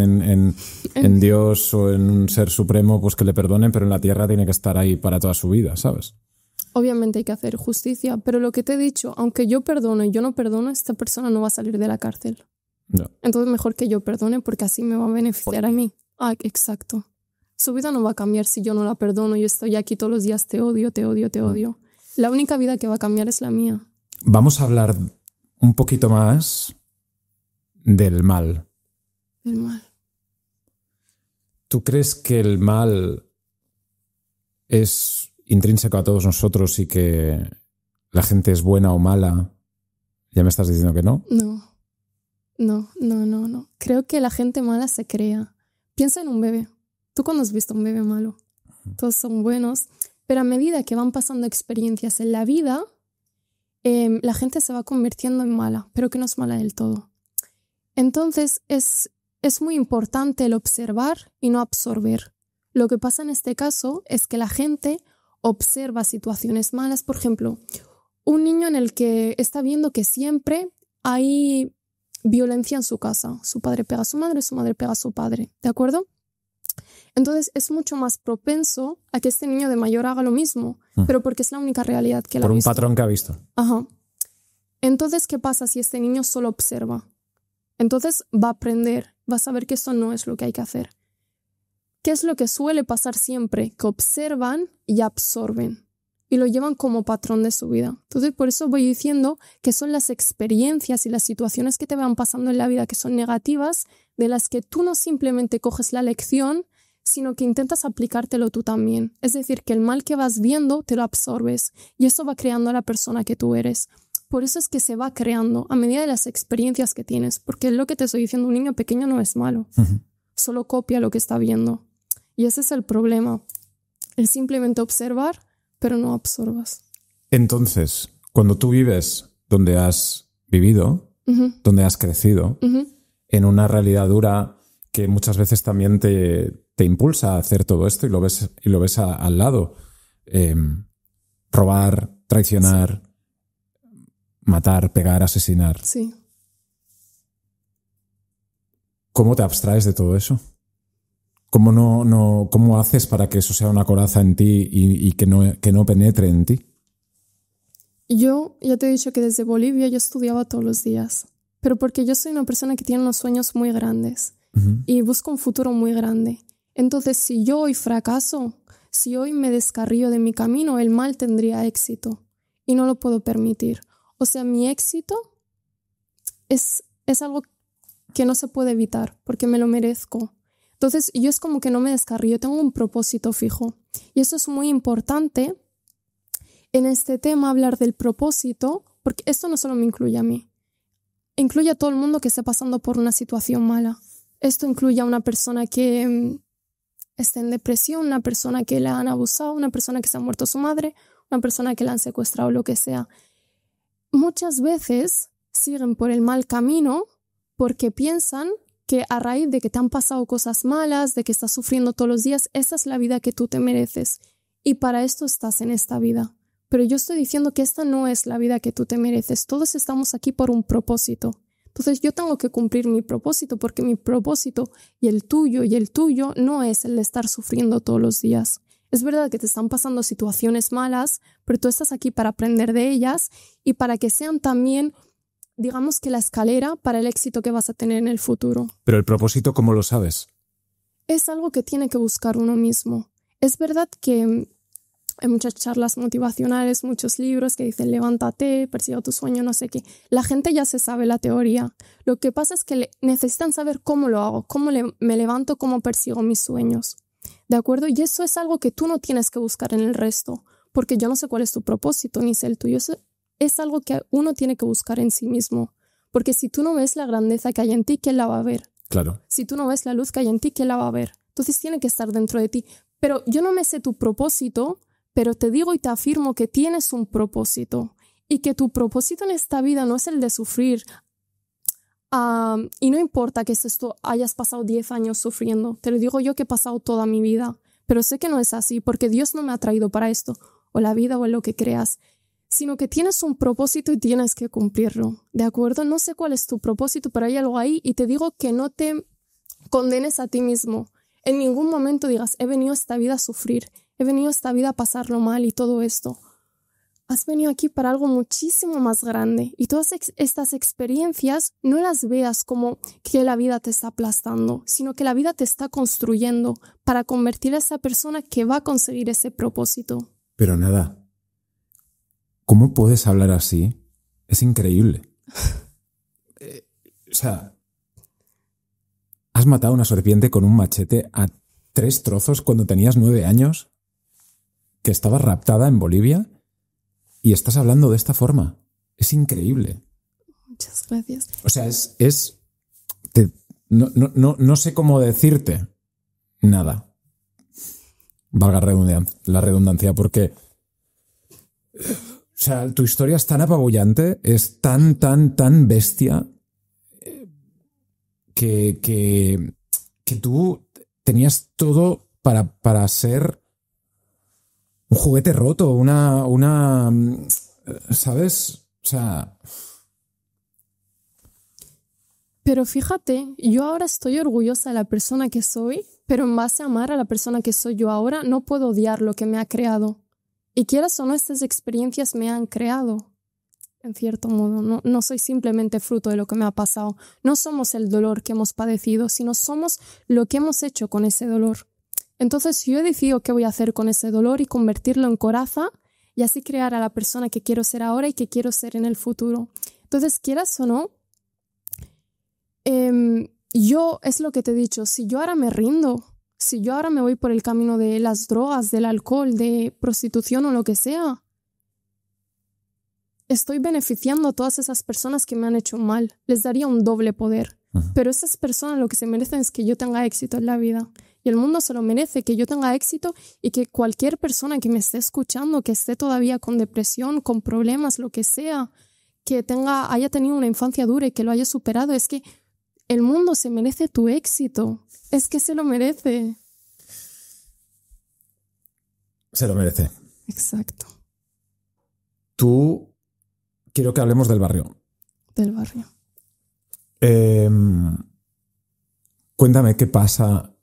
en Dios o en un ser supremo, pues que le perdonen, pero en la tierra tiene que estar ahí para toda su vida, ¿sabes? Obviamente hay que hacer justicia, pero lo que te he dicho, aunque yo perdono y yo no perdono, esta persona no va a salir de la cárcel. No. Entonces mejor que yo perdone porque así me va a beneficiar a mí. Ah, exacto. Su vida no va a cambiar si yo no la perdono. Yo estoy aquí todos los días, te odio, te odio, te odio. La única vida que va a cambiar es la mía. Vamos a hablar un poquito más del mal. El mal. ¿Tú crees que el mal es intrínseco a todos nosotros y que la gente es buena o mala? ¿Ya me estás diciendo que no? No. Creo que la gente mala se crea. Piensa en un bebé. ¿Tú cuándo has visto un bebé malo? Todos son buenos. Pero a medida que van pasando experiencias en la vida, la gente se va convirtiendo en mala, pero que no es mala del todo. Entonces es muy importante el observar y no absorber. Lo que pasa en este caso es que la gente observa situaciones malas. Por ejemplo, un niño en el que está viendo que siempre hay violencia en su casa. Su padre pega a su madre pega a su padre. ¿De acuerdo? Entonces es mucho más propenso a que este niño de mayor haga lo mismo, pero porque es la única realidad que él ha visto. Por un patrón que ha visto. Ajá. Entonces, ¿qué pasa si este niño solo observa? Entonces va a aprender, va a saber que eso no es lo que hay que hacer. ¿Qué es lo que suele pasar siempre? Que observan y absorben y lo llevan como patrón de su vida. Entonces, por eso voy diciendo que son las experiencias y las situaciones que te van pasando en la vida que son negativas, de las que tú no simplemente coges la lección, sino que intentas aplicártelo tú también. Es decir, que el mal que vas viendo te lo absorbes y eso va creando a la persona que tú eres. Por eso es que se va creando a medida de las experiencias que tienes, porque es lo que te estoy diciendo, un niño pequeño no es malo, solo copia lo que está viendo. Y ese es el problema, el simplemente observar, pero no absorbas. Entonces, cuando tú vives donde has vivido, donde has crecido, en una realidad dura que muchas veces también te impulsa a hacer todo esto y lo ves al lado, robar, traicionar, matar, pegar, asesinar. Sí. ¿Cómo te abstraes de todo eso? ¿Cómo haces para que eso sea una coraza en ti y que no penetre en ti? Yo ya te he dicho que desde Bolivia yo estudiaba todos los días, pero porque yo soy una persona que tiene unos sueños muy grandes y busco un futuro muy grande. Entonces, si yo hoy fracaso, si hoy me descarrío de mi camino, el mal tendría éxito y no lo puedo permitir. O sea, mi éxito es algo que no se puede evitar porque me lo merezco. Entonces, yo es como que no me descarrío, tengo un propósito fijo. Y eso es muy importante en este tema, hablar del propósito, porque esto no solo me incluye a mí, incluye a todo el mundo que esté pasando por una situación mala. Esto incluye a una persona que está en depresión, una persona que la han abusado, una persona que se ha muerto su madre, una persona que la han secuestrado, lo que sea. Muchas veces siguen por el mal camino porque piensan que a raíz de que te han pasado cosas malas, de que estás sufriendo todos los días, esta es la vida que tú te mereces. Y para esto estás en esta vida. Pero yo estoy diciendo que esta no es la vida que tú te mereces. Todos estamos aquí por un propósito. Entonces yo tengo que cumplir mi propósito porque mi propósito y el tuyo no es el de estar sufriendo todos los días. Es verdad que te están pasando situaciones malas, pero tú estás aquí para aprender de ellas y para que sean también, digamos que la escalera para el éxito que vas a tener en el futuro. Pero el propósito, ¿cómo lo sabes? Es algo que tiene que buscar uno mismo. Es verdad que hay muchas charlas motivacionales, muchos libros que dicen levántate, persigue tu sueño, no sé qué. La gente ya se sabe la teoría. Lo que pasa es que necesitan saber cómo lo hago, me levanto, cómo persigo mis sueños. ¿De acuerdo? Y eso es algo que tú no tienes que buscar en el resto, porque yo no sé cuál es tu propósito, ni sé el tuyo. Eso es algo que uno tiene que buscar en sí mismo. Porque si tú no ves la grandeza que hay en ti, ¿quién la va a ver? Claro. Si tú no ves la luz que hay en ti, ¿quién la va a ver? Entonces tiene que estar dentro de ti. Pero yo no me sé tu propósito, pero te digo y te afirmo que tienes un propósito y que tu propósito en esta vida no es el de sufrir. Y no importa que esto hayas pasado 10 años sufriendo, te lo digo yo que he pasado toda mi vida, pero sé que no es así porque Dios no me ha traído para esto, o la vida o en lo que creas, sino que tienes un propósito y tienes que cumplirlo, ¿de acuerdo? No sé cuál es tu propósito, pero hay algo ahí y te digo que no te condenes a ti mismo. En ningún momento digas, he venido a esta vida a sufrir, he venido a esta vida a pasarlo mal y todo esto. Has venido aquí para algo muchísimo más grande y todas estas experiencias no las veas como que la vida te está aplastando, sino que la vida te está construyendo para convertir a esa persona que va a conseguir ese propósito. Pero nada, ¿cómo puedes hablar así? Es increíble. O sea, has matado a una serpiente con un machete a 3 trozos cuando tenías 9 años, que estaba raptada en Bolivia. Y estás hablando de esta forma. Es increíble. Muchas gracias. O sea, no sé cómo decirte nada. Valga la redundancia, porque o sea, tu historia es tan apabullante, es tan bestia, que tú tenías todo para ser un juguete roto, ¿sabes? O sea... Pero fíjate, yo ahora estoy orgullosa de la persona que soy, pero en base a amar a la persona que soy yo ahora, no puedo odiar lo que me ha creado. Y quieras o no, estas experiencias me han creado, en cierto modo. No soy simplemente fruto de lo que me ha pasado. No somos el dolor que hemos padecido, sino somos lo que hemos hecho con ese dolor. Entonces yo he decidido qué voy a hacer con ese dolor y convertirlo en coraza y así crear a la persona que quiero ser ahora y que quiero ser en el futuro. Entonces, quieras o no, yo, es lo que te he dicho, si yo ahora me rindo, si yo ahora me voy por el camino de las drogas, del alcohol, de prostitución o lo que sea, estoy beneficiando a todas esas personas que me han hecho mal. Les daría un doble poder. Pero esas personas lo que se merecen es que yo tenga éxito en la vida. Y el mundo se lo merece, que yo tenga éxito y que cualquier persona que me esté escuchando, que esté todavía con depresión, con problemas, lo que sea, que haya tenido una infancia dura y que lo haya superado, es que el mundo se merece tu éxito. Es que se lo merece. Se lo merece. Exacto. Quiero que hablemos del barrio. Del barrio. Cuéntame qué pasaba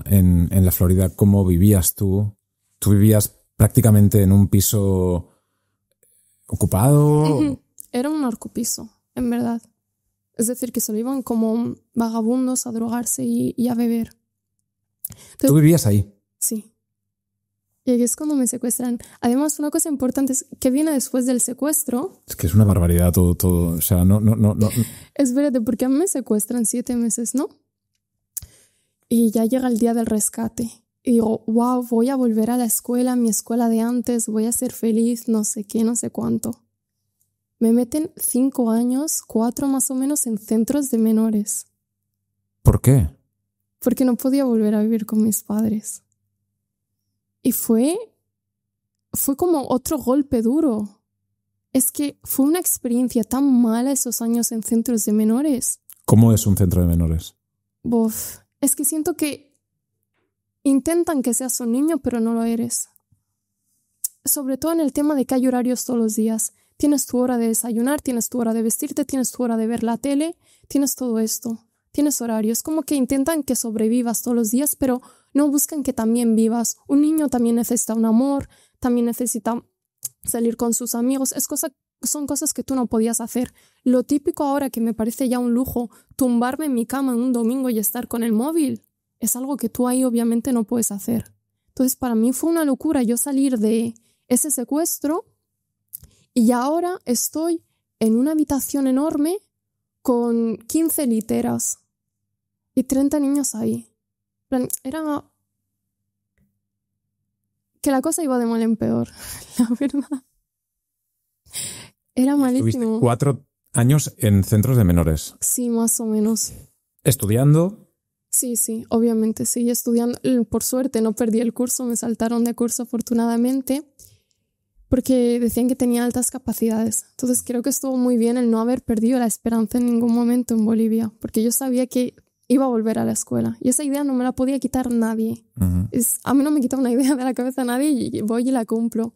en la Florida, cómo vivías tú. ¿Tú vivías prácticamente en un piso ocupado? Era un narcopiso, en verdad. Es decir, que solo iban como vagabundos a drogarse y a beber. Entonces, ¿tú vivías ahí? Sí. Y ahí es cuando me secuestran. Además, una cosa importante es que viene después del secuestro. Es que es una barbaridad todo. O sea, no. Espérate, porque a mí me secuestran 7 meses, ¿no? Y ya llega el día del rescate. Y digo, wow, voy a volver a la escuela, mi escuela de antes, voy a ser feliz, no sé qué, no sé cuánto. Me meten 5 años, 4 más o menos, en centros de menores. ¿Por qué? Porque no podía volver a vivir con mis padres. Y fue como otro golpe duro. Es que fue una experiencia tan mala esos años en centros de menores. ¿Cómo es un centro de menores? Es que siento que intentan que seas un niño, pero no lo eres. Sobre todo en el tema de que hay horarios todos los días. Tienes tu hora de desayunar, tienes tu hora de vestirte, tienes tu hora de ver la tele, tienes todo esto. Tienes horarios. Como que intentan que sobrevivas todos los días, pero no buscan que también vivas. Un niño también necesita un amor, también necesita salir con sus amigos. Son cosas que tú no podías hacer. Lo típico ahora, que me parece ya un lujo, tumbarme en mi cama en un domingo y estar con el móvil, es algo que tú ahí obviamente no puedes hacer. Entonces para mí fue una locura yo salir de ese secuestro y ahora estoy en una habitación enorme con 15 literas y 30 niños ahí. Era que la cosa iba de mal en peor, la verdad. Era malísimo. Estuviste 4 años en centros de menores. Sí, más o menos. ¿Estudiando? Sí, obviamente sí, estudiando. Por suerte no perdí el curso, me saltaron de curso afortunadamente, porque decían que tenía altas capacidades. Entonces creo que estuvo muy bien el no haber perdido la esperanza en ningún momento en Bolivia, porque yo sabía que iba a volver a la escuela y esa idea no me la podía quitar nadie. A mí no me quita una idea de la cabeza nadie y voy y la cumplo.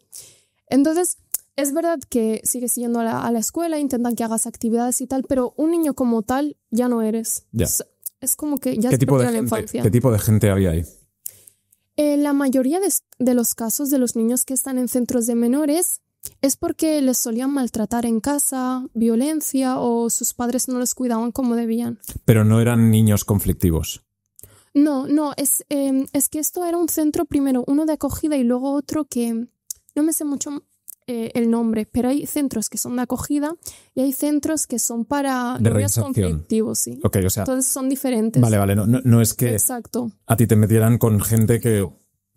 Entonces, es verdad que sigues yendo a la escuela, intentan que hagas actividades y tal, pero un niño como tal ya no eres. Yeah. Es como que ya has perdido la infancia. ¿Qué tipo de gente había ahí? La mayoría de los casos de los niños que están en centros de menores es porque les solían maltratar en casa, violencia o sus padres no los cuidaban como debían. Pero no eran niños conflictivos. No, es que esto era un centro primero, uno de acogida y luego otro que no me sé mucho el nombre, pero hay centros que son de acogida y hay centros que son para niños conflictivos, sí. Okay, o sea, entonces son diferentes. Vale, no es que Exacto. a ti te metieran con gente que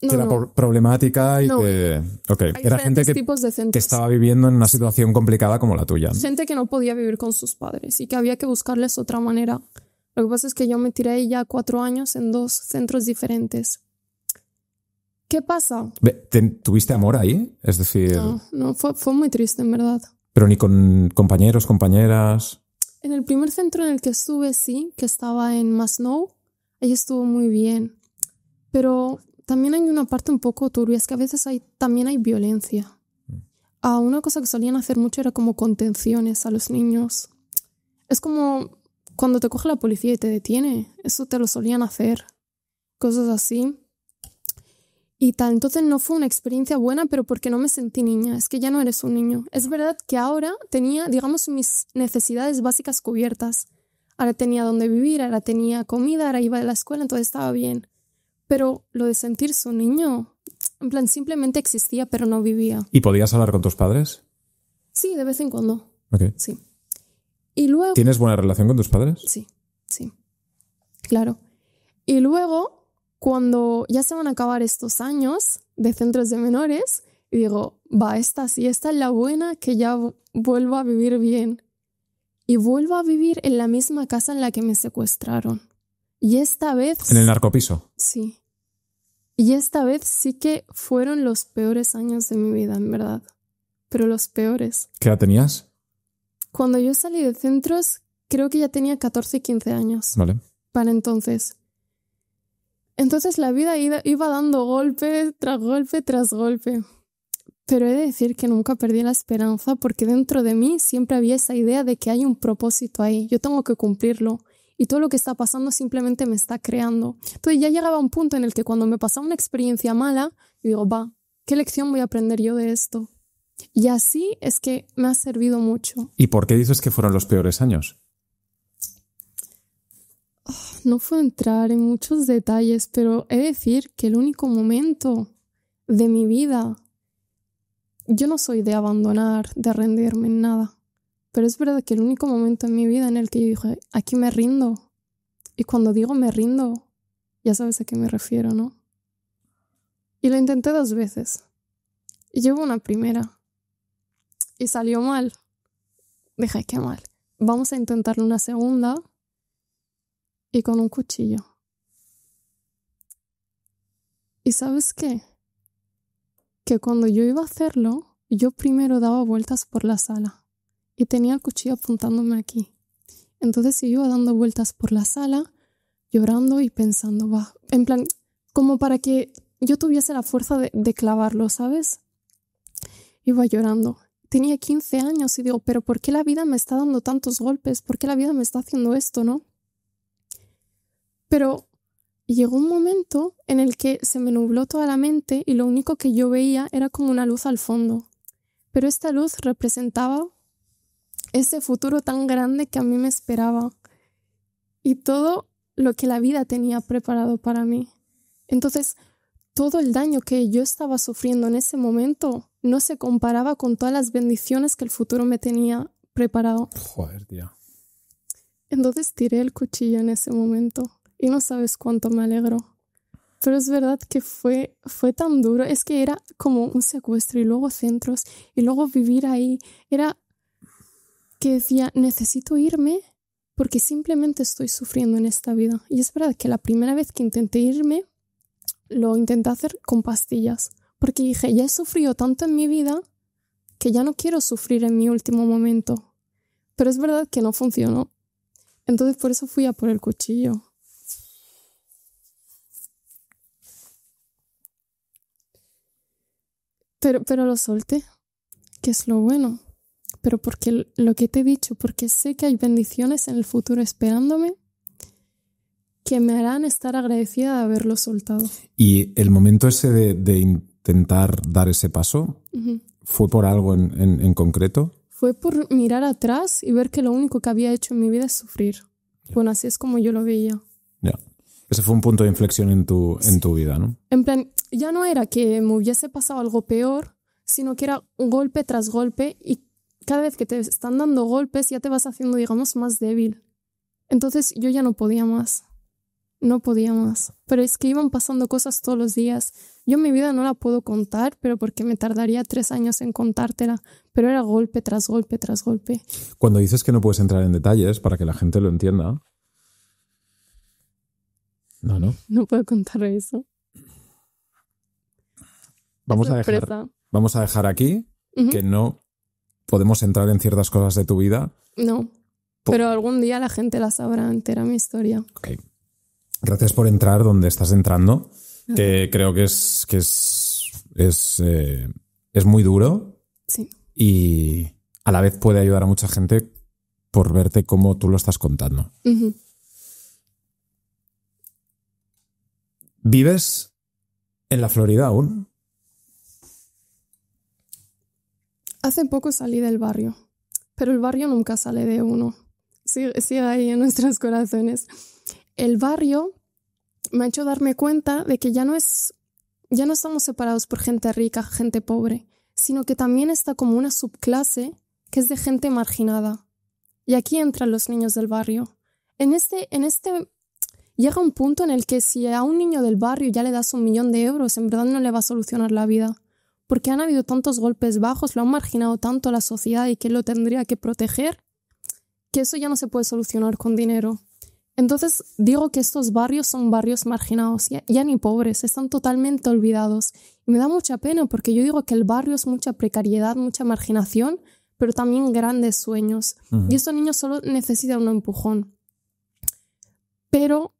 era problemática y que... Okay. Era gente que estaba viviendo en una situación complicada como la tuya, ¿no? Gente que no podía vivir con sus padres y que había que buscarles otra manera. Lo que pasa es que yo me tiré ya 4 años en 2 centros diferentes. ¿Qué pasa? ¿Tuviste amor ahí? Es decir... No, fue muy triste, en verdad. ¿Pero ni con compañeros, compañeras? En el primer centro en el que estuve, sí, que estaba en Masnou, ahí estuvo muy bien. Pero también hay una parte un poco turbia, es que a veces también hay violencia. Una cosa que solían hacer mucho era como contenciones a los niños. Es como cuando te coge la policía y te detiene, eso te lo solían hacer. Cosas así. Y tal, entonces no fue una experiencia buena, pero porque no me sentí niña, es que ya no eres un niño. Es verdad que ahora tenía, digamos, mis necesidades básicas cubiertas. Ahora tenía dónde vivir, ahora tenía comida, ahora iba a la escuela, entonces estaba bien. Pero lo de sentirse un niño, en plan, simplemente existía, pero no vivía. ¿Y podías hablar con tus padres? Sí, de vez en cuando. Okay. Sí. Y luego... ¿Tienes buena relación con tus padres? Sí. Claro. Y luego, cuando ya se van a acabar estos años de centros de menores, y digo, esta es la buena, que ya vuelvo a vivir bien. Y vuelvo a vivir en la misma casa en la que me secuestraron. Y esta vez... ¿En el narcopiso? Sí. Y esta vez sí que fueron los peores años de mi vida, en verdad. Pero los peores. ¿Qué edad tenías? Cuando yo salí de centros, creo que ya tenía 14 y 15 años. Vale. Para entonces. Entonces la vida iba dando golpe tras golpe tras golpe. Pero he de decir que nunca perdí la esperanza porque dentro de mí siempre había esa idea de que hay un propósito ahí. Yo tengo que cumplirlo. Y todo lo que está pasando simplemente me está creando. Entonces ya llegaba un punto en el que cuando me pasaba una experiencia mala, yo digo, ¿qué lección voy a aprender yo de esto? Y así es que me ha servido mucho. ¿Y por qué dices que fueron los peores años? No puedo entrar en muchos detalles, pero he de decir que el único momento de mi vida, yo no soy de abandonar, de rendirme en nada, pero es verdad que el único momento en mi vida en el que yo dije, aquí me rindo. Y cuando digo me rindo, ya sabes a qué me refiero, ¿no? Y lo intenté 2 veces. Y llevo una primera. Y salió mal. Dije, qué mal. Vamos a intentarlo una segunda. Y con un cuchillo. ¿Y sabes qué? Que cuando yo iba a hacerlo, yo primero daba vueltas por la sala. Y tenía el cuchillo apuntándome aquí. Entonces yo iba dando vueltas por la sala, llorando y pensando, en plan, como para que yo tuviese la fuerza de clavarlo, ¿sabes? Iba llorando. Tenía 15 años y digo, pero ¿por qué la vida me está dando tantos golpes? ¿Por qué la vida me está haciendo esto, no? Pero llegó un momento en el que se me nubló toda la mente y lo único que yo veía era como una luz al fondo. Pero esta luz representaba ese futuro tan grande que a mí me esperaba y todo lo que la vida tenía preparado para mí. Entonces, todo el daño que yo estaba sufriendo en ese momento no se comparaba con todas las bendiciones que el futuro me tenía preparado. Joder, tía. Entonces tiré el cuchillo en ese momento y no sabes cuánto me alegro. Pero es verdad que fue tan duro. Es que era como un secuestro y luego centros y luego vivir ahí. Era que decía, necesito irme porque simplemente estoy sufriendo en esta vida. Y es verdad que la primera vez que intenté irme, lo intenté hacer con pastillas. Porque dije, ya he sufrido tanto en mi vida que ya no quiero sufrir en mi último momento. Pero es verdad que no funcionó. Entonces por eso fui a por el cuchillo. Pero lo solté, que es lo bueno. Pero porque lo que te he dicho, porque sé que hay bendiciones en el futuro esperándome. que me harán estar agradecida de haberlo soltado. Y el momento ese de intentar dar ese paso, ¿fue por algo en concreto? Fue por mirar atrás y ver que lo único que había hecho en mi vida es sufrir. Bueno, así es como yo lo veía. Ya. Ese fue un punto de inflexión en tu vida, ¿no? En plan, ya no era que me hubiese pasado algo peor, sino que era un golpe tras golpe y cada vez que te están dando golpes ya te vas haciendo, digamos, más débil. Entonces yo ya no podía más. No podía más. Pero es que iban pasando cosas todos los días. Yo mi vida no la puedo contar, pero porque me tardaría 3 años en contártela. Pero era golpe tras golpe tras golpe. Cuando dices que no puedes entrar en detalles para que la gente lo entienda... No. No puedo contar eso. Vamos a dejar aquí que no podemos entrar en ciertas cosas de tu vida. No, pero algún día la gente la sabrá entera mi historia. Ok. Gracias por entrar donde estás entrando, que creo que es muy duro. Sí. Y a la vez puede ayudar a mucha gente por verte cómo tú lo estás contando. ¿Vives en la Florida aún? Hace poco salí del barrio, pero el barrio nunca sale de uno. Sigue ahí en nuestros corazones. El barrio me ha hecho darme cuenta de que ya no estamos separados por gente rica, gente pobre, sino que también está como una subclase que es de gente marginada. Y aquí entran los niños del barrio. En este llega un punto en el que si a un niño del barrio ya le das 1 millón de euros, en verdad no le va a solucionar la vida. Porque han habido tantos golpes bajos, lo han marginado tanto a la sociedad y que lo tendría que proteger, que eso ya no se puede solucionar con dinero. Entonces digo que estos barrios son barrios marginados, ya ni pobres, están totalmente olvidados. Y me da mucha pena porque yo digo que el barrio es mucha precariedad, mucha marginación, pero también grandes sueños. Y estos niños solo necesitan un empujón. Pero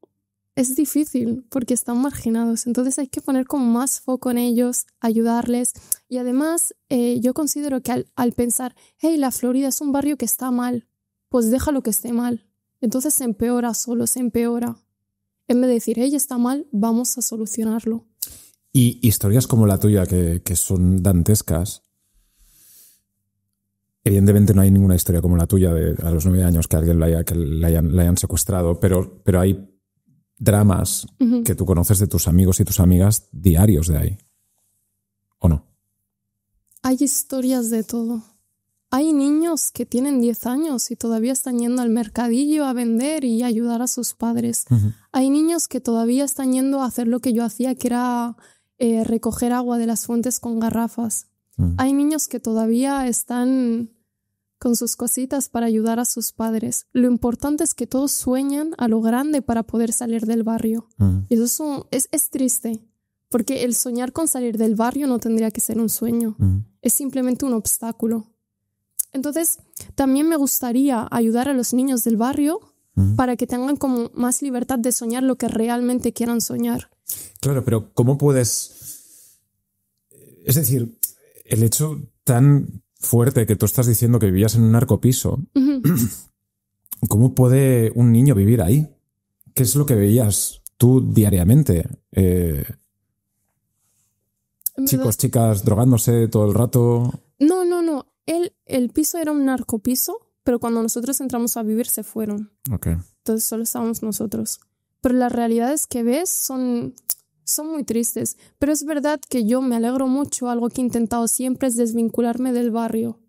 es difícil porque están marginados, entonces hay que poner como más foco en ellos, ayudarles. Y además yo considero que al pensar, hey, la Florida es un barrio que está mal, pues déjalo que esté mal. Entonces se empeora solo, se empeora. En vez de decir, hey, está mal, vamos a solucionarlo. Y historias como la tuya, que son dantescas. Evidentemente no hay ninguna historia como la tuya de a los 9 años que alguien la hayan secuestrado, pero hay dramas que tú conoces de tus amigos y tus amigas diarios de ahí. ¿O no? Hay historias de todo. Hay niños que tienen 10 años y todavía están yendo al mercadillo a vender y ayudar a sus padres. Hay niños que todavía están yendo a hacer lo que yo hacía, que era recoger agua de las fuentes con garrafas. Hay niños que todavía están con sus cositas para ayudar a sus padres. Lo importante es que todos sueñan a lo grande para poder salir del barrio. Y eso es triste, porque el soñar con salir del barrio no tendría que ser un sueño. Es simplemente un obstáculo. Entonces, también me gustaría ayudar a los niños del barrio para que tengan como más libertad de soñar lo que realmente quieran soñar. Claro, pero ¿cómo puedes...? Es decir, el hecho tan fuerte que tú estás diciendo que vivías en un narcopiso, ¿cómo puede un niño vivir ahí? ¿Qué es lo que veías tú diariamente? Chicos, chicas drogándose todo el rato. No. El piso era un narcopiso, pero cuando nosotros entramos a vivir se fueron. Okay. Entonces solo estábamos nosotros. Pero las realidades que ves son muy tristes. Pero es verdad que yo me alegro mucho. Algo que he intentado siempre es desvincularme del barrio.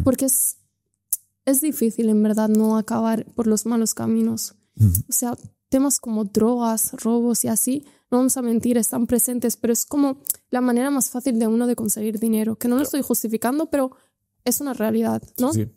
Porque es difícil, en verdad, no acabar por los malos caminos. O sea, temas como drogas, robos y así, no vamos a mentir, están presentes, pero es como la manera más fácil de uno de conseguir dinero. Que no lo estoy justificando, pero es una realidad, ¿no? Sí.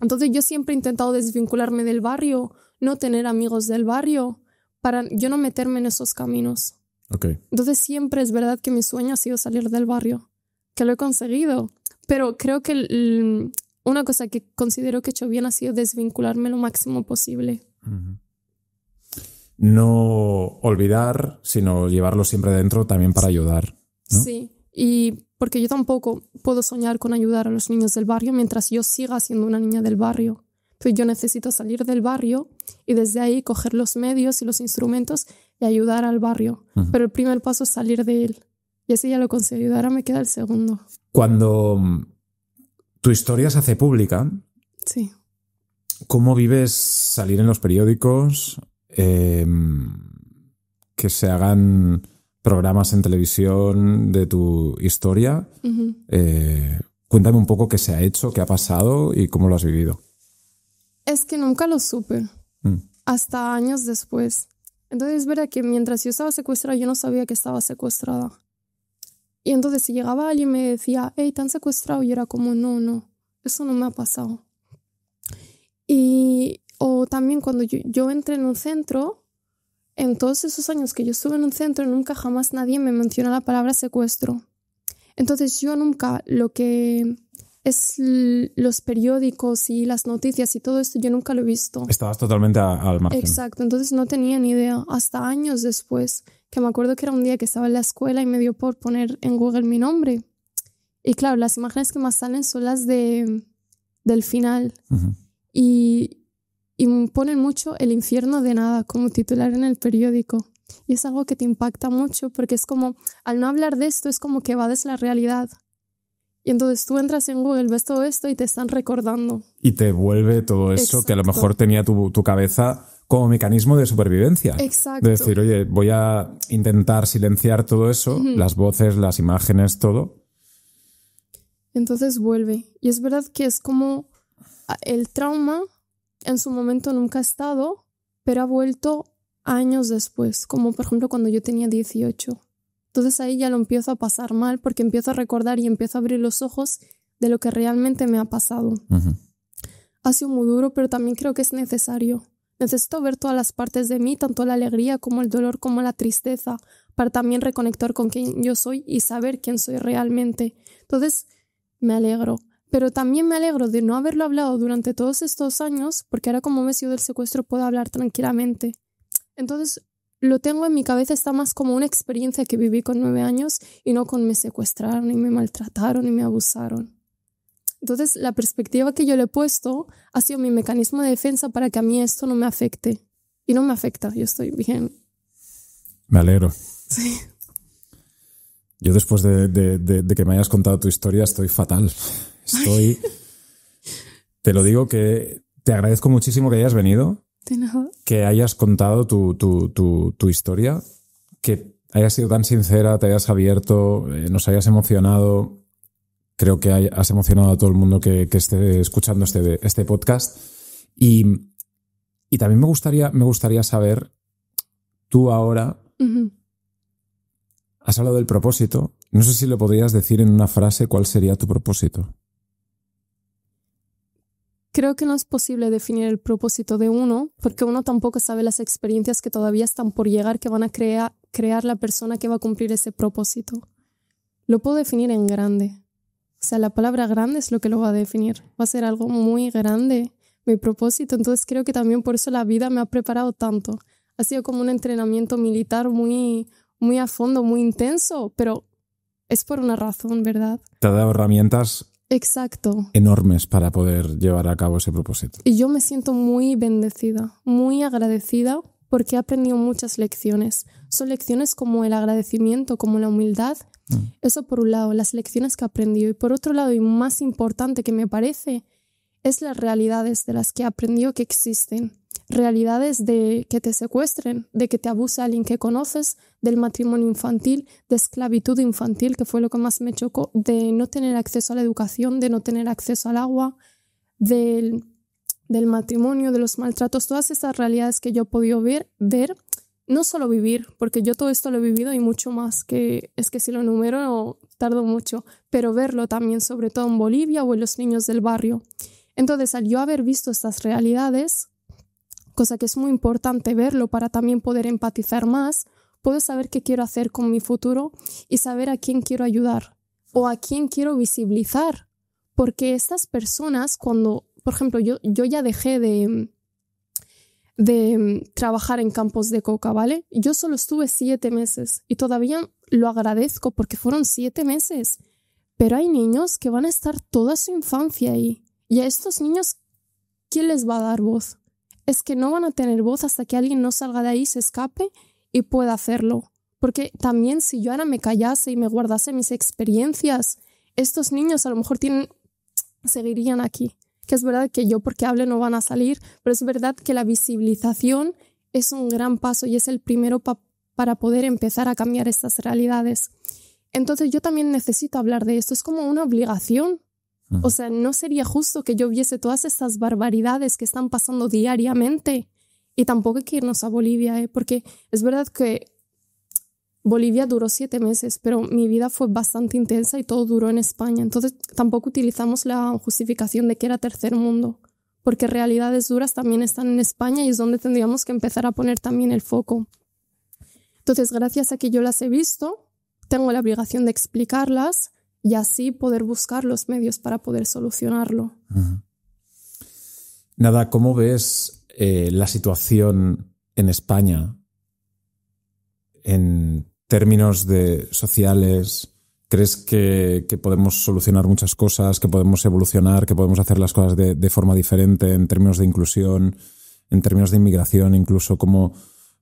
Entonces yo siempre he intentado desvincularme del barrio, no tener amigos del barrio, para yo no meterme en esos caminos. Okay. Entonces siempre es verdad que mi sueño ha sido salir del barrio, que lo he conseguido, pero creo que una cosa que considero que he hecho bien ha sido desvincularme lo máximo posible. No olvidar, sino llevarlo siempre dentro también para ayudar, ¿no? Sí, y porque yo tampoco puedo soñar con ayudar a los niños del barrio mientras yo siga siendo una niña del barrio. Entonces yo necesito salir del barrio y desde ahí coger los medios y los instrumentos y ayudar al barrio. Pero el primer paso es salir de él. Y así ya lo conseguí. Ahora me queda el segundo. Cuando tu historia se hace pública, sí. ¿Cómo vives salir en los periódicos? Que se hagan programas en televisión de tu historia. Cuéntame un poco qué se ha hecho, qué ha pasado y cómo lo has vivido. Es que nunca lo supe. Hasta años después. Entonces es verdad que mientras yo estaba secuestrada, yo no sabía que estaba secuestrada. Y entonces si llegaba alguien y me decía, hey, ¿te han secuestrado? Y yo era como, no, eso no me ha pasado. O también cuando yo entré en un centro, en todos esos años que yo estuve en un centro, nunca jamás nadie me mencionó la palabra secuestro. Entonces yo nunca, lo que es los periódicos y las noticias y todo esto, yo nunca lo he visto. Estabas totalmente al margen. Exacto, entonces no tenía ni idea. Hasta años después, que me acuerdo que era un día que estaba en la escuela y me dio por poner en Google mi nombre. Y claro, las imágenes que más salen son las del final. Y ponen mucho el infierno de nada como titular en el periódico. Y es algo que te impacta mucho porque es como, al no hablar de esto, es como que evades la realidad. Y entonces tú entras en Google, ves todo esto y te están recordando. Y te vuelve todo eso. Exacto. Que a lo mejor tenía tu cabeza como mecanismo de supervivencia. Exacto. De decir, oye, voy a intentar silenciar todo eso, las voces, las imágenes, todo. Entonces vuelve. Y es verdad que es como el trauma en su momento nunca ha estado, pero ha vuelto años después, como por ejemplo cuando yo tenía 18. Entonces ahí ya lo empiezo a pasar mal porque empiezo a recordar y empiezo a abrir los ojos de lo que realmente me ha pasado. Ha sido muy duro, pero también creo que es necesario. Necesito ver todas las partes de mí, tanto la alegría como el dolor como la tristeza, para también reconectar con quién yo soy y saber quién soy realmente. Entonces me alegro. Pero también me alegro de no haberlo hablado durante todos estos años, porque ahora como me he sido del secuestro puedo hablar tranquilamente. Entonces lo tengo en mi cabeza, está más como una experiencia que viví con 9 años y no con me secuestraron y me maltrataron y me abusaron. Entonces la perspectiva que yo le he puesto ha sido mi mecanismo de defensa para que a mí esto no me afecte. Y no me afecta, yo estoy bien. Me alegro. Sí. Yo después de que me hayas contado tu historia estoy fatal. Te lo digo que te agradezco muchísimo que hayas venido. De nada. Que hayas contado tu historia, que hayas sido tan sincera, te hayas abierto, nos hayas emocionado. Creo que has emocionado a todo el mundo que esté escuchando este podcast. Y también me gustaría saber, tú ahora has hablado del propósito. No sé si lo podrías decir en una frase, ¿cuál sería tu propósito? Creo que no es posible definir el propósito de uno, porque uno tampoco sabe las experiencias que todavía están por llegar, que van a crear la persona que va a cumplir ese propósito. Lo puedo definir en grande. O sea, la palabra grande es lo que lo va a definir. Va a ser algo muy grande, mi propósito. Entonces creo que también por eso la vida me ha preparado tanto. Ha sido como un entrenamiento militar muy, muy a fondo, muy intenso, pero es por una razón, ¿verdad? Te ha dado herramientas. Exacto. Enormes para poder llevar a cabo ese propósito. Y yo me siento muy bendecida, muy agradecida porque he aprendido muchas lecciones. Son lecciones como el agradecimiento, como la humildad. Eso por un lado, las lecciones que he aprendido. Y por otro lado, y más importante que me parece, es las realidades de las que he aprendido que existen. Realidades de que te secuestren, de que te abuse alguien que conoces, del matrimonio infantil, de esclavitud infantil, que fue lo que más me chocó, de no tener acceso a la educación, de no tener acceso al agua, del matrimonio, de los maltratos, todas esas realidades que yo he podido ver, no solo vivir, porque yo todo esto lo he vivido y mucho más, que es que si lo enumero no tardo mucho, pero verlo también, sobre todo en Bolivia o en los niños del barrio. Entonces, al yo haber visto estas realidades, cosa que es muy importante verlo para también poder empatizar más, puedo saber qué quiero hacer con mi futuro y saber a quién quiero ayudar o a quién quiero visibilizar. Porque estas personas, cuando, por ejemplo, yo ya dejé de trabajar en campos de coca, ¿vale? Yo solo estuve 7 meses y todavía lo agradezco porque fueron 7 meses. Pero hay niños que van a estar toda su infancia ahí. Y a estos niños ¿quién les va a dar voz? Es que no van a tener voz hasta que alguien no salga de ahí, se escape y pueda hacerlo. Porque también si yo ahora me callase y me guardase mis experiencias, estos niños a lo mejor seguirían aquí. Que es verdad que yo porque hable no van a salir, pero es verdad que la visibilización es un gran paso y es el primero para poder empezar a cambiar estas realidades. Entonces yo también necesito hablar de esto, es como una obligación. O sea, no sería justo que yo viese todas estas barbaridades que están pasando diariamente. Y tampoco hay que irnos a Bolivia, porque es verdad que Bolivia duró 7 meses, pero mi vida fue bastante intensa y todo duró en España. Entonces tampoco utilizamos la justificación de que era tercer mundo, porque realidades duras también están en España y es donde tendríamos que empezar a poner también el foco. Entonces, gracias a que yo las he visto, tengo la obligación de explicarlas y así poder buscar los medios para poder solucionarlo. Nada, ¿cómo ves la situación en España en términos sociales? ¿Crees que podemos solucionar muchas cosas, que podemos evolucionar, que podemos hacer las cosas de forma diferente en términos de inclusión, en términos de inmigración, incluso como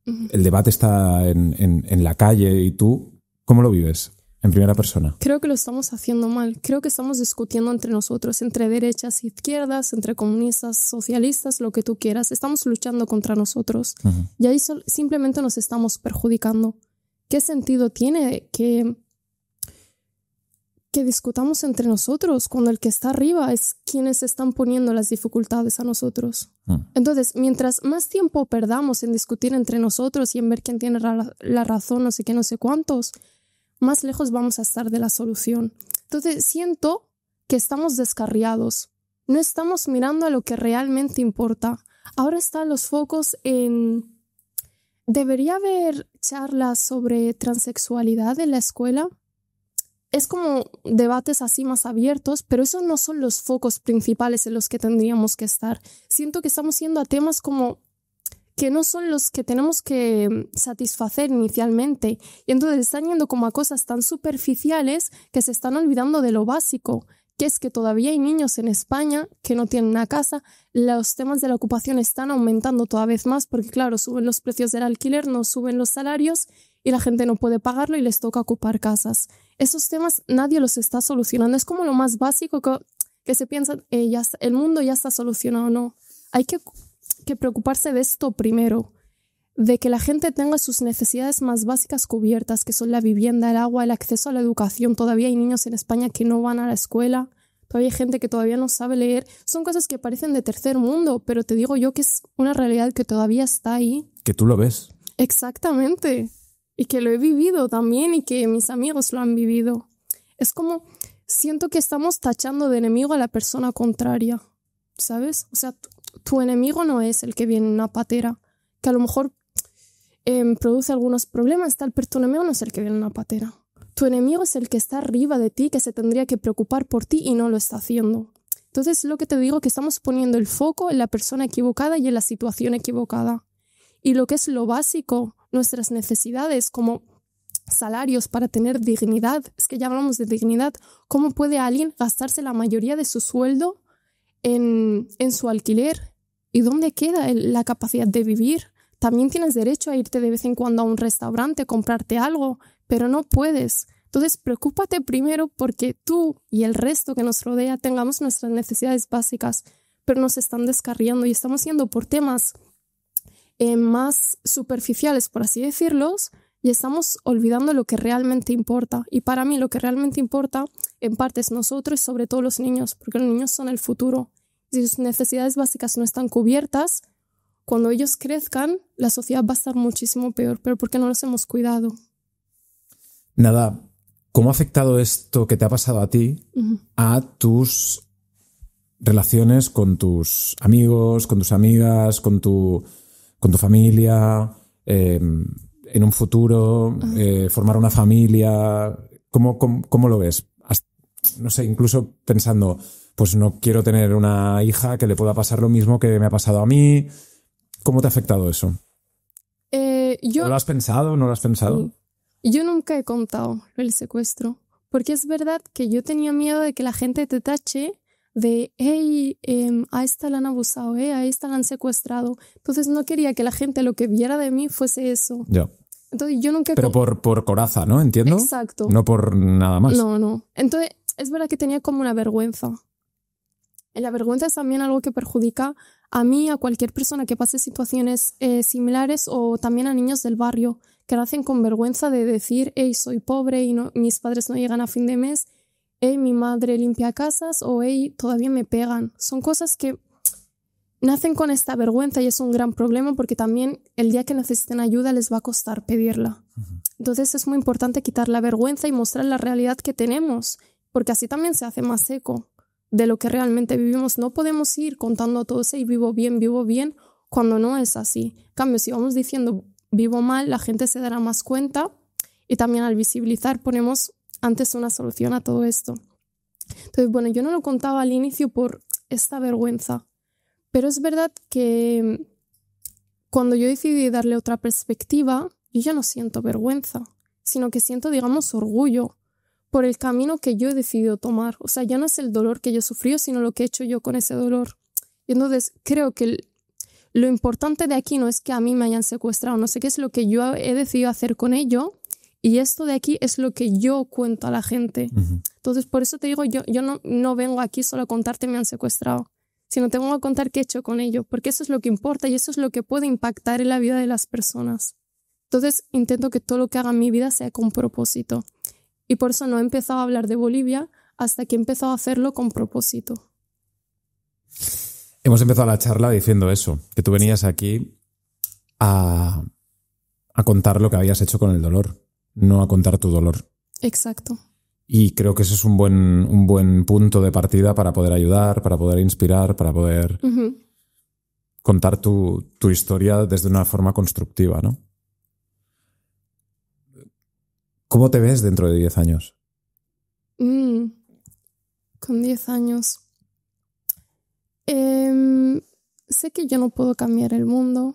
el debate está en la calle y tú, ¿cómo lo vives en primera persona? Creo que lo estamos haciendo mal. Creo que estamos discutiendo entre nosotros, entre derechas e izquierdas, entre comunistas, socialistas, lo que tú quieras. Estamos luchando contra nosotros. Y ahí simplemente nos estamos perjudicando. ¿Qué sentido tiene que discutamos entre nosotros cuando el que está arriba es quienes están poniendo las dificultades a nosotros? Entonces, mientras más tiempo perdamos en discutir entre nosotros y en ver quién tiene la razón, no sé qué, no sé cuántos, más lejos vamos a estar de la solución. Entonces, siento que estamos descarriados. No estamos mirando a lo que realmente importa. Ahora están los focos en... ¿Debería haber charlas sobre transexualidad en la escuela? Es como debates así más abiertos, pero esos no son los focos principales en los que tendríamos que estar. Siento que estamos yendo a temas como que no son los que tenemos que satisfacer inicialmente. Y entonces están yendo como a cosas tan superficiales que se están olvidando de lo básico, que es que todavía hay niños en España que no tienen una casa. Los temas de la ocupación están aumentando toda vez más porque, claro, suben los precios del alquiler, no suben los salarios y la gente no puede pagarlo y les toca ocupar casas. Esos temas nadie los está solucionando. Es como lo más básico que se piensa, el mundo ya está solucionado. No, hay que preocuparse de esto primero, de que la gente tenga sus necesidades más básicas cubiertas, que son la vivienda, el agua, el acceso a la educación. Todavía hay niños en España que no van a la escuela, todavía hay gente que todavía no sabe leer. Son cosas que parecen de tercer mundo, pero te digo yo que es una realidad que todavía está ahí. Que tú lo ves. Exactamente. Y que lo he vivido también y que mis amigos lo han vivido. Es como, siento que estamos tachando de enemigo a la persona contraria, ¿sabes? O sea, tu enemigo no es el que viene en una patera, que a lo mejor produce algunos problemas, tal, pero tu enemigo no es el que viene en una patera. Tu enemigo es el que está arriba de ti, que se tendría que preocupar por ti y no lo está haciendo. Entonces, lo que te digo, que estamos poniendo el foco en la persona equivocada y en la situación equivocada. Y lo que es lo básico, nuestras necesidades como salarios para tener dignidad, es que ya hablamos de dignidad. ¿Cómo puede alguien gastarse la mayoría de su sueldo en su alquiler? ¿Y dónde queda la capacidad de vivir? También tienes derecho a irte de vez en cuando a un restaurante, comprarte algo, pero no puedes. Entonces, preocúpate primero porque tú y el resto que nos rodea tengamos nuestras necesidades básicas, pero nos están descarriando y estamos yendo por temas más superficiales, por así decirlos, y estamos olvidando lo que realmente importa. Y para mí lo que realmente importa, en parte, es nosotros y sobre todo los niños, porque los niños son el futuro. Si sus necesidades básicas no están cubiertas, cuando ellos crezcan, la sociedad va a estar muchísimo peor, pero porque no los hemos cuidado. Nada, ¿cómo ha afectado esto que te ha pasado a ti a tus relaciones con tus amigos, con tus amigas, con tu familia, en un futuro, formar una familia? ¿Cómo lo ves? No sé, incluso pensando, pues no quiero tener una hija que le pueda pasar lo mismo que me ha pasado a mí. ¿Cómo te ha afectado eso? ¿Lo has pensado? ¿No lo has pensado? Yo nunca he contado el secuestro, porque es verdad que yo tenía miedo de que la gente te tache de hey, a esta la han abusado, a esta la han secuestrado. Entonces no quería que la gente lo que viera de mí fuese eso. Ya. Entonces yo nunca... Pero por coraza, ¿no? Entiendo. Exacto. No por nada más. No. Entonces es verdad que tenía como una vergüenza. Y la vergüenza es también algo que perjudica a mí, a cualquier persona que pase situaciones similares, o también a niños del barrio que nacen con vergüenza de decir, hey, soy pobre y no, mis padres no llegan a fin de mes, hey, mi madre limpia casas, o hey, todavía me pegan. Son cosas que nacen con esta vergüenza y es un gran problema porque también el día que necesiten ayuda les va a costar pedirla. Entonces es muy importante quitar la vergüenza y mostrar la realidad que tenemos, porque así también se hace más eco de lo que realmente vivimos. No podemos ir contando a todos, hey, vivo bien, cuando no es así. En cambio, si vamos diciendo vivo mal, la gente se dará más cuenta, y también al visibilizar ponemos antes una solución a todo esto. Entonces, bueno, yo no lo contaba al inicio por esta vergüenza, pero es verdad que cuando yo decidí darle otra perspectiva, yo ya no siento vergüenza, sino que siento, digamos, orgullo por el camino que yo he decidido tomar. O sea, ya no es el dolor que yo sufrí, sino lo que he hecho yo con ese dolor. Y entonces creo que lo importante de aquí no es que a mí me hayan secuestrado, no sé qué es lo que yo he decidido hacer con ello, y esto de aquí es lo que yo cuento a la gente. Entonces, por eso te digo, yo no vengo aquí solo a contarte me han secuestrado, sino te vengo a contar qué he hecho con ello, porque eso es lo que importa y eso es lo que puede impactar en la vida de las personas. Entonces, intento que todo lo que haga en mi vida sea con propósito. Y por eso no he empezado a hablar de Bolivia hasta que he empezado a hacerlo con propósito. Hemos empezado la charla diciendo eso, que tú venías aquí a contar lo que habías hecho con el dolor, no a contar tu dolor. Exacto. Y creo que ese es un buen punto de partida para poder ayudar, para poder inspirar, para poder contar tu historia desde una forma constructiva, ¿no? ¿Cómo te ves dentro de 10 años? Con 10 años. Sé que yo no puedo cambiar el mundo,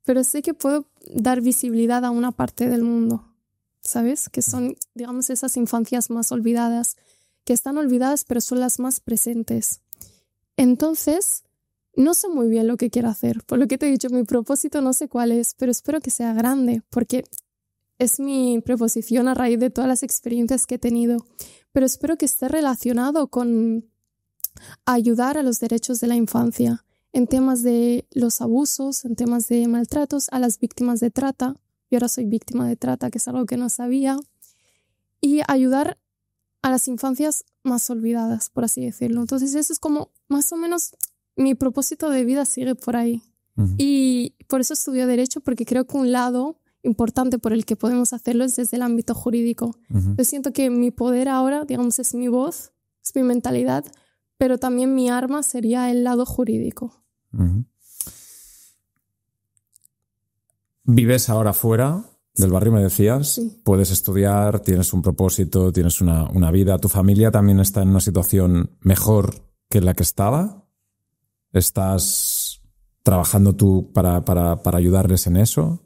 pero sé que puedo dar visibilidad a una parte del mundo, ¿sabes? Que son, digamos, esas infancias más olvidadas, que están olvidadas pero son las más presentes. Entonces, no sé muy bien lo que quiero hacer. Por lo que te he dicho, mi propósito no sé cuál es, pero espero que sea grande, porque es mi proposición a raíz de todas las experiencias que he tenido. Pero espero que esté relacionado con ayudar a los derechos de la infancia, en temas de los abusos, en temas de maltratos, a las víctimas de trata. Yo ahora soy víctima de trata, que es algo que no sabía. Y ayudar a las infancias más olvidadas, por así decirlo. Entonces eso es como más o menos mi propósito de vida, sigue por ahí. Y por eso estudio Derecho, porque creo que un lado importante por el que podemos hacerlo es desde el ámbito jurídico. Yo siento que mi poder ahora, digamos, es mi voz, es mi mentalidad, pero también mi arma sería el lado jurídico. ¿Vives ahora fuera del barrio, me decías? Sí. Puedes estudiar, tienes un propósito, tienes una vida. ¿Tu familia también está en una situación mejor que la que estaba? ¿Estás trabajando tú para ayudarles en eso?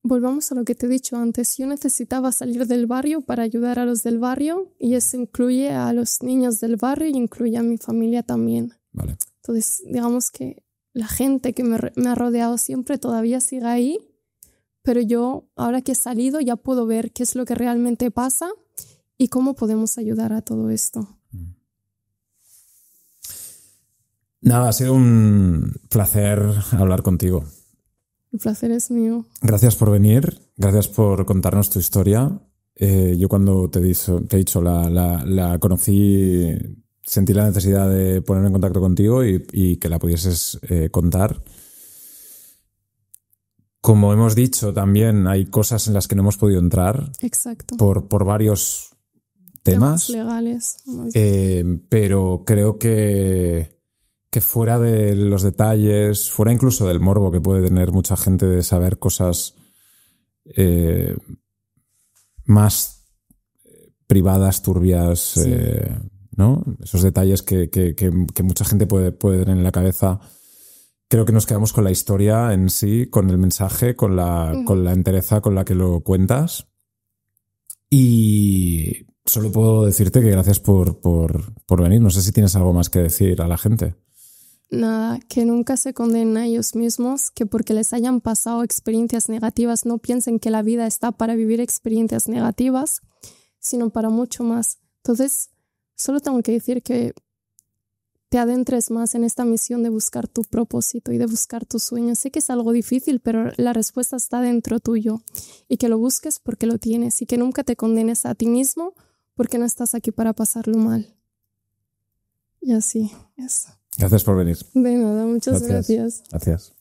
Volvamos a lo que te he dicho antes. Yo necesitaba salir del barrio para ayudar a los del barrio, y eso incluye a los niños del barrio y incluye a mi familia también. Vale. Entonces, digamos que la gente que me ha rodeado siempre todavía sigue ahí, pero yo, ahora que he salido, ya puedo ver qué es lo que realmente pasa y cómo podemos ayudar a todo esto. Nada, ha sido un placer hablar contigo. El placer es mío. Gracias por venir, gracias por contarnos tu historia. Yo cuando te he dicho, la conocí, sentí la necesidad de ponerme en contacto contigo y que la pudieses contar. Como hemos dicho, también hay cosas en las que no hemos podido entrar. Exacto. Por varios temas legales. Pero creo que fuera de los detalles, fuera incluso del morbo que puede tener mucha gente de saber cosas más privadas, turbias, Sí. ¿no? Esos detalles que mucha gente puede tener en la cabeza. Creo que nos quedamos con la historia en sí, con el mensaje, con la entereza con la que lo cuentas. Y Solo puedo decirte que gracias por venir. No sé si tienes algo más que decir a la gente. Nada, que nunca se condenen a ellos mismos, que porque les hayan pasado experiencias negativas no piensen que la vida está para vivir experiencias negativas, sino para mucho más. Entonces, solo tengo que decir que te adentres más en esta misión de buscar tu propósito y de buscar tus sueños. Sé que es algo difícil, pero la respuesta está dentro tuyo y que lo busques porque lo tienes y que nunca te condenes a ti mismo porque no estás aquí para pasarlo mal. Y así, eso. Gracias por venir. De nada, muchas gracias. Gracias.